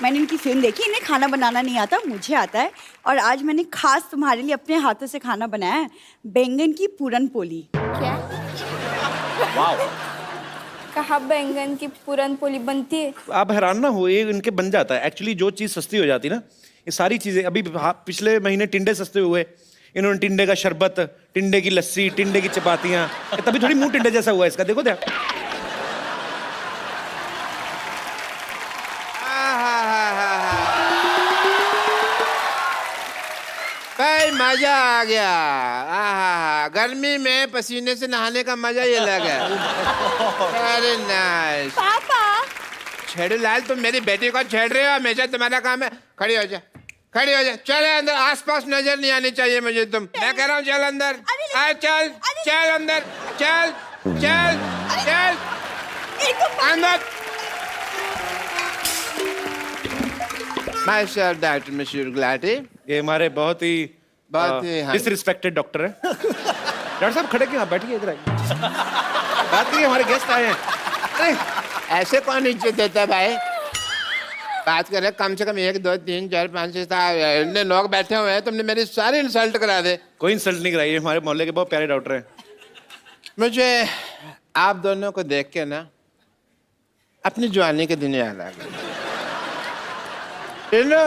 मैंने इनकी फिल्म देखी, इन्हें खाना बनाना नहीं आता, मुझे आता है। और आज मैंने खास तुम्हारे लिए अपने हाथों से खाना बनाया है, बैंगन की पूरन पोली। क्या? कहाँ बैंगन की पूरन पोली बनती है? आप हैरान ना हो, ये इनके बन जाता है। एक्चुअली जो चीज़ सस्ती हो जाती है ना, ये सारी चीज़ें। अभी पिछले महीने टिंडे सस्ते हुए, इन्होंने टिंडे का शरबत, टिंडे की लस्सी, टिंडे की चपातियाँ, तभी थोड़ी मुंह टिंडे जैसा हुआ इसका। देखो क्या भाई, मजा आ गया। आहा, गर्मी में पसीने से नहाने का मजा ही अलग है। अरे नाइस। पापा छेड़ू लाल, तुम मेरी बेटी को छेड़ रहे हो, हमेशा तुम्हारा काम है। खड़ी हो जा, खड़ी हो जा, चल अंदर। आसपास नजर नहीं आनी चाहिए मुझे तुम। मैं कह रहा हूँ चल अंदर। आ चल, चल अंदर, चल चल चल अंदर। My sir doctor mister Gulati, ये हमारे बहुत ही हाँ। डिसरिस्पेक्टेड डॉक्टर है। डॉक्टर साहब खड़े क्यों? बैठिए इधर आइए, बात करिए, हमारे गेस्ट आए हैं। अरे ऐसे कौन इज्जत देता है भाई? बात कर रहे, कम से कम 1 2 3 4 5 6 7 इतने लोग बैठे हुए हैं, तुमने मेरी सारी इंसल्ट करा दे। कोई इंसल्ट नहीं कराई, हमारे मोहल्ले के बहुत प्यारे डॉक्टर हैं। मुझे आप दोनों को देख के ना अपनी जवानी के दिन याद आ गए।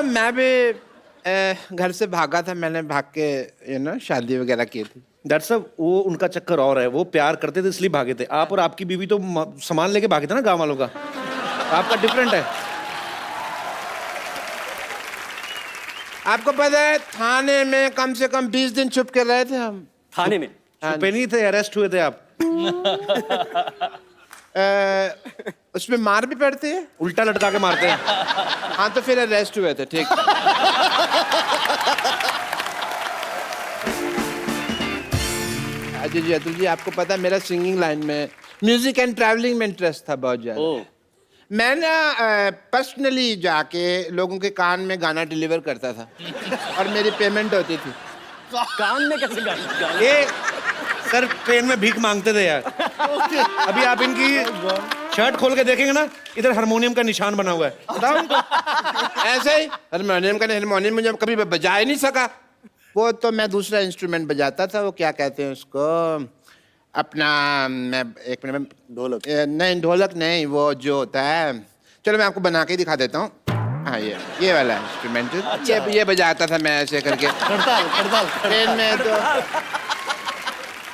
मैं भी घर से भागा था, मैंने भाग के शादी वगैरह की थी। डॉक्टर साहब, वो उनका चक्कर और है, वो प्यार करते थे इसलिए भागे थे। आप और आपकी बीवी तो सामान लेके भागे थे ना गांव वालों का, आपका डिफरेंट है। आपको पता है थाने में कम से कम 20 दिन छुप के रहे थे हम। थाने में छुपे नहीं थे, अरेस्ट हुए थे आप। उसमें मार भी पड़ती है, उल्टा लटका के मारते हैं। हाँ तो फिर अरेस्ट हुए थे, ठीक। अजय जी, अतुल जी, आपको पता है मेरा सिंगिंग लाइन में, म्यूजिक एंड ट्रैवलिंग में इंटरेस्ट था बहुत ज्यादा। मैं ना पर्सनली जाके लोगों के कान में गाना डिलीवर करता था और मेरी पेमेंट होती थी। कान में कैसे गाना? ये सर ट्रेन में भीख मांगते थे यार। अभी आप इनकी शर्ट खोल के देखेंगे ना, इधर हारमोनियम का निशान बना हुआ है। बताओ इनको। ऐसे ही हारमोनियम मुझे कभी बजा ही नहीं सका। वो तो मैं दूसरा इंस्ट्रूमेंट बजाता था, वो क्या कहते हैं उसको, अपना मैं एक मिनट, ढोलक नहीं, ढोलक नहीं, वो जो होता है, चलो मैं आपको बना के दिखा देता हूँ। हाँ ये वाला इंस्ट्रूमेंट। अच्छा। ये बजाता था मैं ऐसे करके ट्रेन में। तो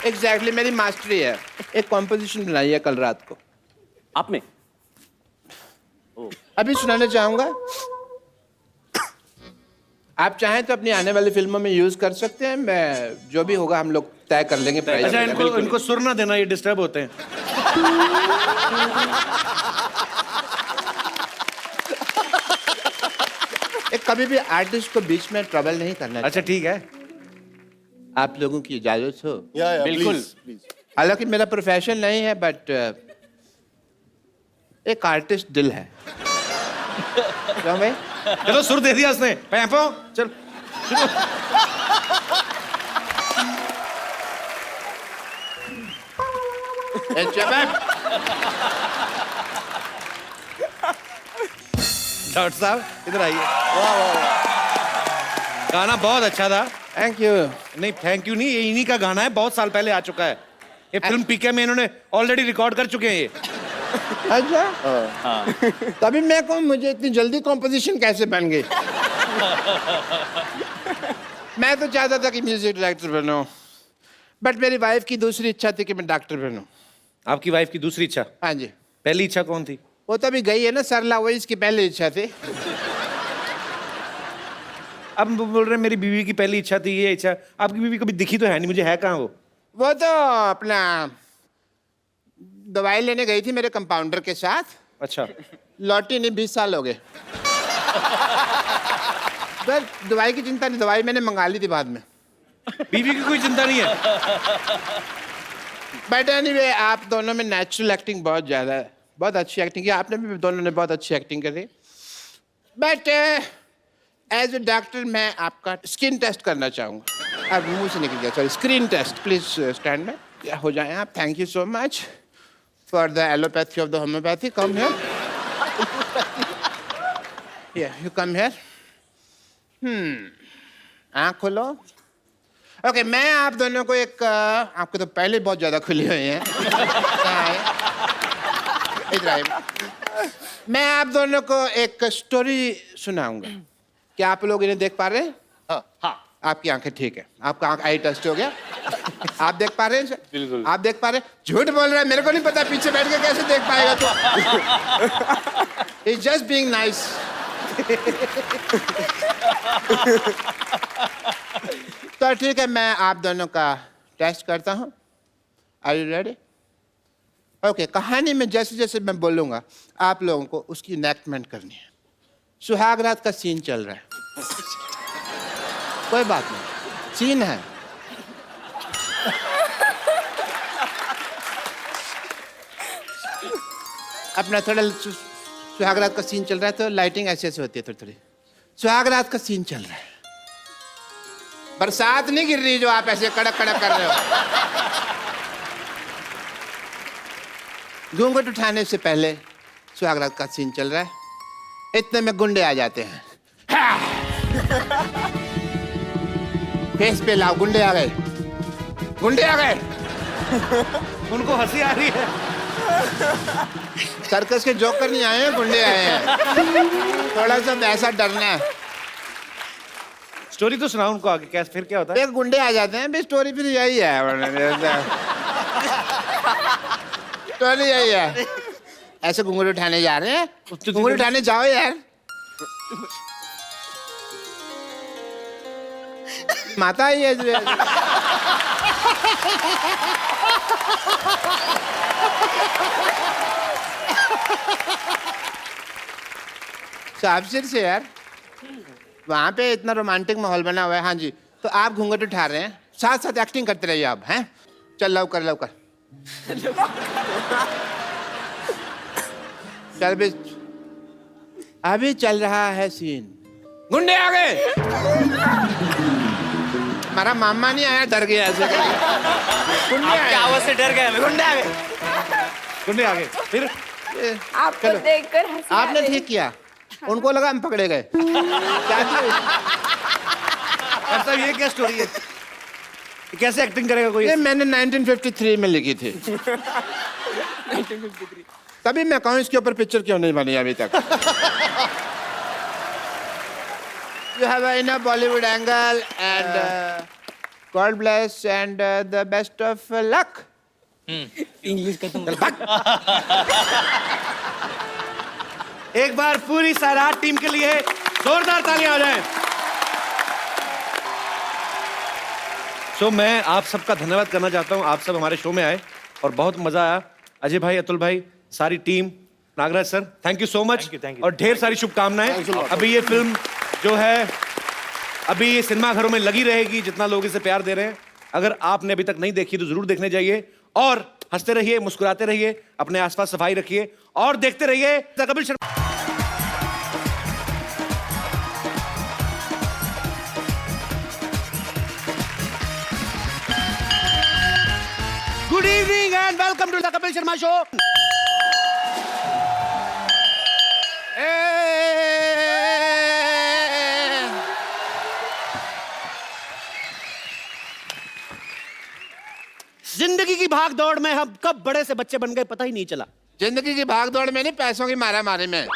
एग्जैक्टली मेरी मास्टरी है। एक कॉम्पोजिशन बनाई है कल रात को। आप में अभी सुनाना चाहूंगा। आप चाहें तो अपनी आने वाली फिल्मों में यूज कर सकते हैं। मैं जो भी होगा हम लोग तय कर लेंगे प्राइस। अच्छा, इनको सुर ना देना, ये डिस्टर्ब होते हैं। कभी भी आर्टिस्ट को बीच में ट्रबल नहीं करना। अच्छा ठीक है, आप लोगों की इजाजत हो? बिल्कुल। हालांकि मेरा प्रोफेशन नहीं है, बट एक आर्टिस्ट दिल है। क्यों भाई? चलो सुर दे दिया उसने। पैंपो चल। डॉक्टर साहब इधर आइए। गाना बहुत अच्छा था। Thank you. नहीं थैंक यू नहीं, ये इन्हीं का गाना है, बहुत साल पहले आ चुका है। ये फिल्म पीके में इन्होंने ऑलरेडी रिकॉर्ड कर चुके हैं ये। अच्छा। हाँ। तभी मैं कहूँ मुझे इतनी जल्दी कॉम्पोजिशन कैसे बन गई। मैं तो चाहता था कि म्यूजिक डायरेक्टर बनूं, बट मेरी वाइफ की दूसरी इच्छा थी कि मैं डॉक्टर बनूं। आपकी वाइफ की दूसरी इच्छा? हाँ जी। पहली इच्छा कौन थी? वो तो अभी गई है ना सरला, वही इसकी पहली इच्छा थी। अब बोल रहे हैं मेरी बीवी की पहली इच्छा थी ये इच्छा। आपकी बीवी कभी दिखी तो है नहीं मुझे, है कहाँ वो? वो तो अपना दवाई लेने गई थी मेरे कंपाउंडर के साथ। अच्छा। लौटी नहीं, 20 साल हो गए। बस दवाई की चिंता नहीं, दवाई मैंने मंगा ली थी बाद में। बीवी की कोई चिंता नहीं है। बट एनीवे, आप दोनों में नेचुरल एक्टिंग बहुत ज्यादा है। बहुत अच्छी एक्टिंग की आपने भी, दोनों ने बहुत अच्छी एक्टिंग करी। बट एज ए डॉक्टर मैं आपका स्किन टेस्ट करना चाहूँगा। अब मुंह से निकल गया, sorry, screen test. Please stand में हो जाएं आप। Thank you so much for the allopathy of the homeopathy. Come here, you come here. आँख खोलो। ओके, मैं आप दोनों को एक, आपको तो पहले बहुत ज्यादा खुली हुई है। इधर आइए। मैं आप दोनों को एक स्टोरी सुनाऊंगा। क्या आप लोग इन्हें देख पा रहे हैं? हाँ। आपकी आंखें ठीक है, आपका आंख आई टेस्ट हो गया। आप देख पा रहे हैं? बिल्कुल। आप देख पा रहे हैं? झूठ बोल रहा है, मेरे को नहीं पता, पीछे बैठ के कैसे देख पाएगा तू? It's just being nice. तो ठीक है, मैं आप दोनों का टेस्ट करता हूँ। Are you ready? ओके, कहानी में जैसे जैसे मैं बोलूँगा आप लोगों को उसकी इनैक्टमेंट करनी है। सुहाग रात का सीन चल रहा है। कोई बात नहीं, सीन है। अपना थोड़ा सुहाग रात का सीन चल रहा है तो लाइटिंग ऐसे ऐसे होती है थोड़ी थोड़ी। सुहाग रात का सीन चल रहा है, बरसात नहीं गिर रही जो आप ऐसे कड़क कड़क कर रहे हो। घूंघट उठाने से पहले सुहाग रात का सीन चल रहा है, इतने में गुंडे आ जाते हैं। फेस पे लाओ, गुंडे आ गए, गुंडे आ गए। उनको हंसी आ रही है। सर्कस के जोकर नहीं आए हैं, गुंडे आए हैं। थोड़ा सा ऐसा डरना है। स्टोरी तो सुनाओ उनको आगे, कैसे फिर क्या होता है? एक गुंडे आ जाते हैं, बे स्टोरी फिर यही है। स्टोरी यही है। ऐसे घुंघरू उठाने जा रहे हैं, घुंघरू उठाने जाओ यार। माता ही है। साफसिर से यार, वहाँ पे इतना रोमांटिक माहौल बना हुआ है। हाँ जी, तो आप घूंघट उठा रहे हैं, साथ साथ एक्टिंग करते रहिए आप। हैं, चल लव कर लव कर। चल भी अभी चल रहा है सीन। गुंडे आ गए। हमारा मामा नहीं आया, डर गया ऐसे करके। गुंडे आपकी आवाज से डर गया मैं। गुंडे आ गए। गुंडे आ गए। फिर आपको देखकर हंसी आ आपने रही। ठीक किया, उनको लगा हम पकड़े गए। ऐसा ये क्या स्टोरी है? कैसे एक्टिंग करेगा कोई? ये मैंने 1953 में लिखी थी। 1953। तभी मैं कहूँ इसके ऊपर पिक्चर क्यों नहीं बनी अभी तक। You have enough Bollywood angle and God bless and the best of luck. English का तुम एक बार पूरी सैराट टीम के लिए जोरदार तालियां हो जाएं। सो मैं आप सबका धन्यवाद करना चाहता हूं, आप सब हमारे शो में आए और बहुत मजा आया। अजय भाई, अतुल भाई, सारी team, Nagraj sir, thank you so much और ढेर सारी शुभकामनाएं। अभी ये फिल्म जो है अभी ये सिनेमा घरों में लगी रहेगी, जितना लोग इसे प्यार दे रहे हैं। अगर आपने अभी तक नहीं देखी तो जरूर देखने जाइए और हंसते रहिए, मुस्कुराते रहिए, अपने आसपास सफाई रखिए और देखते रहिए the Kapil Sharma. Good evening and welcome to the Kapil Sharma show. जिंदगी की भाग दौड़ में हम कब बड़े से बच्चे बन गए पता ही नहीं चला। जिंदगी की भाग दौड़ में नहीं, पैसों की मारा मारी में।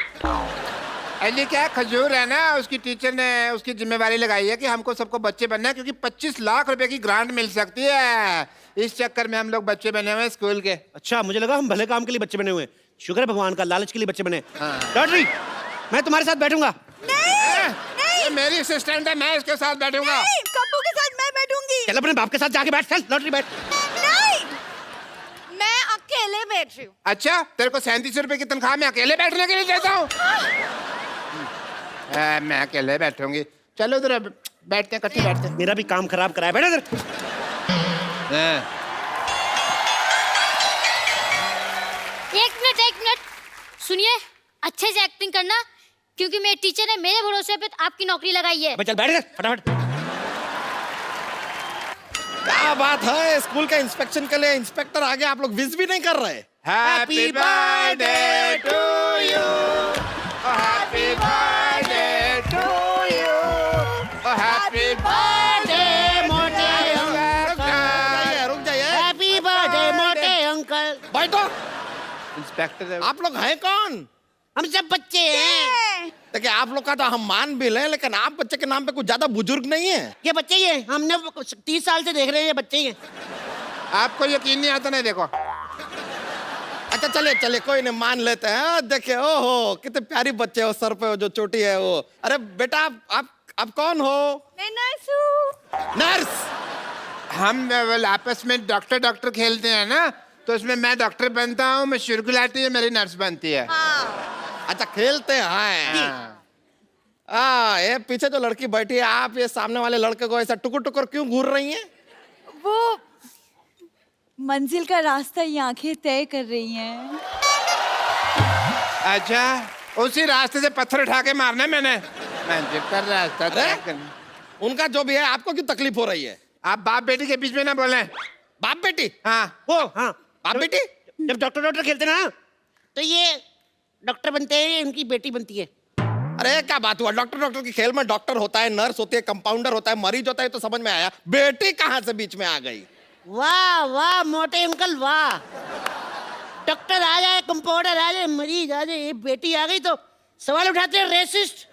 अली क्या खजूर है ना, उसकी टीचर ने उसकी जिम्मेवारी लगाई है कि हमको सबको बच्चे बनना है, क्योंकि 25 लाख रुपए की ग्रांट मिल सकती है। इस चक्कर में हम लोग बच्चे बने हुए हैं स्कूल के। अच्छा, मुझे लगा हम भले काम के लिए बच्चे बने हुए हैं। शुक्र है भगवान का, लालच के लिए बच्चे बने। लॉटरी, मैं तुम्हारे साथ बैठूंगा। ये मेरी असिस्टेंट है, मैं इसके साथ बैठूंगा। कप्पू के साथ मैं बैठूंगी। चल अपने बाप के साथ जाके बैठ, चल लॉटरी बैठ। नहीं, मैं अकेले बैठ रही हूँ। अच्छा, तेरे को 37 रुपए की तनख्वाह मैं अकेले बैठने के लिए देता हूँ? मैं अकेले बैठूंगी। चलो उधर बैठते हैं, इकट्ठे बैठते हैं। मेरा भी काम खराब कराया, बैठ इधर। एक मिनट सुनिए, अच्छे से एक्टिंग करना, क्योंकि मेरे टीचर ने मेरे भरोसे पे आपकी नौकरी लगाई है। चल बैठ इधर फटाफट। क्या बात है, स्कूल का इंस्पेक्शन के लिए इंस्पेक्टर आगे, आप लोग विश भी नहीं कर रहे। Happy birthday to you, happy birthday to you, happy birthday मोटे अंकल। रुक जाइए। हैप्पी बर्थडे मोटे अंकल। बैठो। इंस्पेक्टर आप लोग हैं कौन? हम सब बच्चे हैं। देखिए, आप लोग का तो हम मान भी लें, लेकिन आप बच्चे के नाम पे कुछ ज्यादा बुजुर्ग नहीं है। ये बच्चे ही हैं, हमने 30 साल से देख रहे हैं, ये बच्चे ही हैं। आपको यकीन नहीं आता? नहीं देखो। अच्छा चलिए चलिए, कोई नहीं, मान लेते हैं। देखिए, ओहो कितने प्यारी बच्चे हो, सर पे जो चोटी है वो। अरे बेटा, आप कौन हो? मैं नर्स हूँ। नर्स? हम आपस में डॉक्टर खेलते हैं ना, तो उसमें मैं डॉक्टर बनता हूँ, मैं शुरुलाती है, मेरी नर्स बनती है। अच्छा, खेलते हैं। ये पीछे जो लड़की बैठी है, आप ये सामने वाले लड़के को ऐसा टुकुर टुकुर क्यों घूर रही हैं? वो मंजिल का रास्ता ये आंखें तय कर रही हैं। अच्छा, उसी रास्ते से पत्थर उठा के मारना मैंने। मंजिल का रास्ता तय करना। उनका जो भी है, आपको क्यों तकलीफ हो रही है? आप बाप बेटी के बीच में ना बोलें। बाप बेटी? हाँ वो हाँ, बाप बेटी? जब डॉक्टर खेलते ना, तो ये डॉक्टर बनते हैं, इनकी बेटी बनती है। अरे क्या बात हुआ, डॉक्टर के खेल में डॉक्टर होता है, नर्स होती है, कंपाउंडर होता है, मरीज होता है, तो समझ में आया। बेटी कहाँ से बीच में आ गई? वाह वाह मोटे अंकल वाह। डॉक्टर आ जाए, कंपाउंडर आ जाए, मरीज आ जाए, ये बेटी आ गई तो सवाल उठाते हैं रेसिस्ट।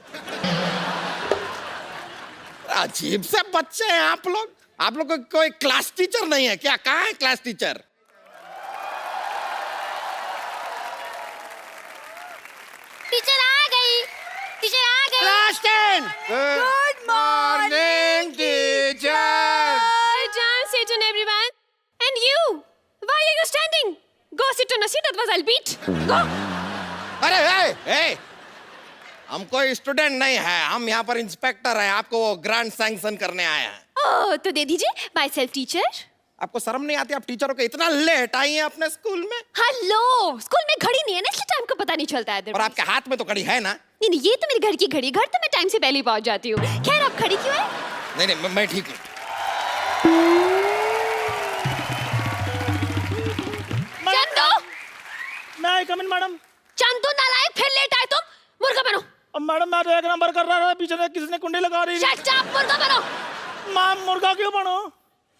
अजीब से बच्चे हैं आप लोग। आप लोग को कोई क्लास टीचर नहीं है क्या? कहाँ है क्लास टीचर? टीचर आ गई, टीचर आ गई। Class 10। Good morning teacher. Sit down, sit down, everyone. And you, why are you standing? Go sit on a seat, otherwise I'll beat. Go. अरे हम कोई स्टूडेंट नहीं है, हम यहाँ पर इंस्पेक्टर हैं, आपको वो ग्रांट सैंक्शन करने आए हैं। Oh, तो दे दीजिए, myself teacher. आपको शर्म नहीं आती? आप टीचरों के इतना लेट आई हैं अपने स्कूल में। हेलो, स्कूल में घड़ी नहीं है ना, इसलिए टाइम को पता नहीं चलता है। और आपके हाथ में तो घड़ी है ना? नहीं, ये तो मेरे घर की घड़ी, घर तो मैं टाइम से पहले ही पहुंच जाती हूँ। खैर, आप खड़ी क्यों है? नहीं, मैं ठीक हूँ। चंदू, मैं आई कम इन मैडम। चंदू नालायक, फिर लेट आए तुम। मुर्गा बनो। अब मैडम मैं तो एक नंबर कर रहा था, पीछे से किसी ने कुंडी लगा रही। शट अप, मुर्गा बनो। मैम मुर्गा क्यों बनो?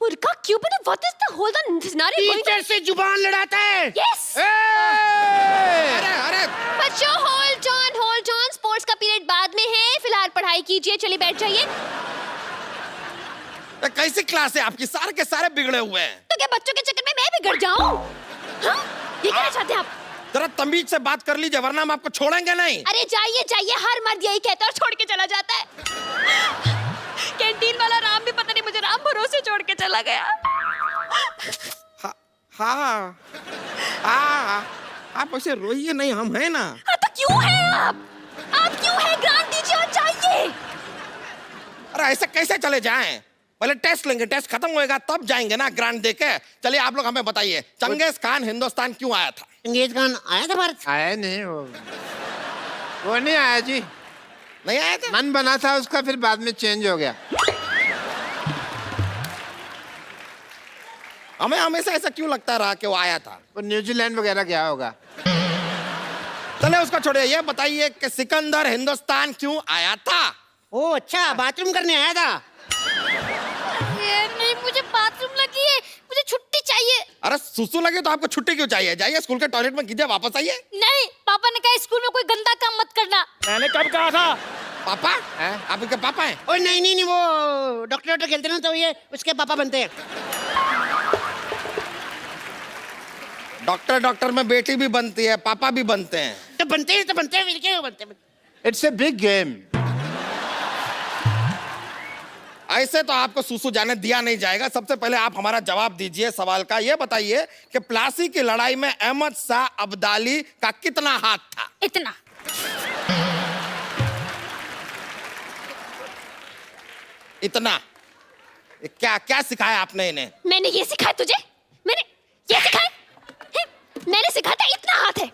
मुर्गा क्यों बनो? What is the whole scenario? Teacher से जुबान लड़ाता है। Yes. अरे बच्चों hold on, स्पोर्ट्स का पीरियड बाद में है, फिलहाल पढ़ाई कीजिए, चलिए बैठ जाइए। कैसी क्लास है आपकी? सारे के सारे बिगड़े हुए हैं। तो क्या बच्चों के चक्कर में मैं बिगड़ जाऊं? हाँ? ये कहना चाहते हैं आप? जरा तमीज से बात कर लीजिए, वरना हम आपको छोड़ेंगे नहीं। अरे जाइए, हर मर्द यही कहता है और छोड़ के चला जाता है। कैंटीन वाला राम भी पता नहीं मुझे राम भरोसे छोड़ के चला गया। हाँ, आप ऐसे रोइए नहीं, हम हैं ना। हाँ, तो क्यों है आप क्यों है? ग्रांट दीजिए और जाइए। अरे ऐसे कैसे चले जाएं? पहले टेस्ट लेंगे, टेस्ट खत्म होएगा तब जाएंगे ना ग्रांट देके। चलिए आप लोग हमें बताइए, चंगेज खान हिंदुस्तान क्यों आया था? चंगेज खान आया था भारत? आया नहीं वो नहीं आया जी। नहीं आया था? मन बना था उसका, फिर बाद में चेंज हो गया। हमें हमेशा ऐसा क्यों लगता रहा कि वो आया था? वो न्यूजीलैंड वगैरह गया होगा। चले उसको छोड़िए, ये बताइए कि सिकंदर हिंदुस्तान क्यों आया था? ओ अच्छा, बाथरूम करने आया था। नहीं, मुझे बाथरूम लगी है, मुझे छुट्टी चाहिए। अरे सुसु लगे तो आपको छुट्टी क्यों चाहिए? जाइए स्कूल के टॉयलेट में कीजिए, वापस आइए। नहीं, पापा ने कहा स्कूल में कोई गंदा काम मत करना। मैंने कब कहा था? पापा? आप इनके पापा हैं? ओ नहीं, वो डॉक्टर खेलते ना, तो ये उसके पापा बनते हैं। डॉक्टर में बेटी भी बनती है, पापा भी बनते हैं। तो बनते हैं, फिर क्यों बनते हैं? It's a big game. ऐसे तो आपको सुसु जाने दिया नहीं जाएगा। सबसे पहले आप हमारा जवाब दीजिए सवाल का। ये बताइए कि प्लासी की लड़ाई में अहमद शाह अब्दाली का कितना हाथ था? इतना। इतना? क्या सिखाया आपने इन्हें? मैंने ये सिखाया तुझे? मैंने ये सिखाया? मैंने सिखाया था इतना हाथ है।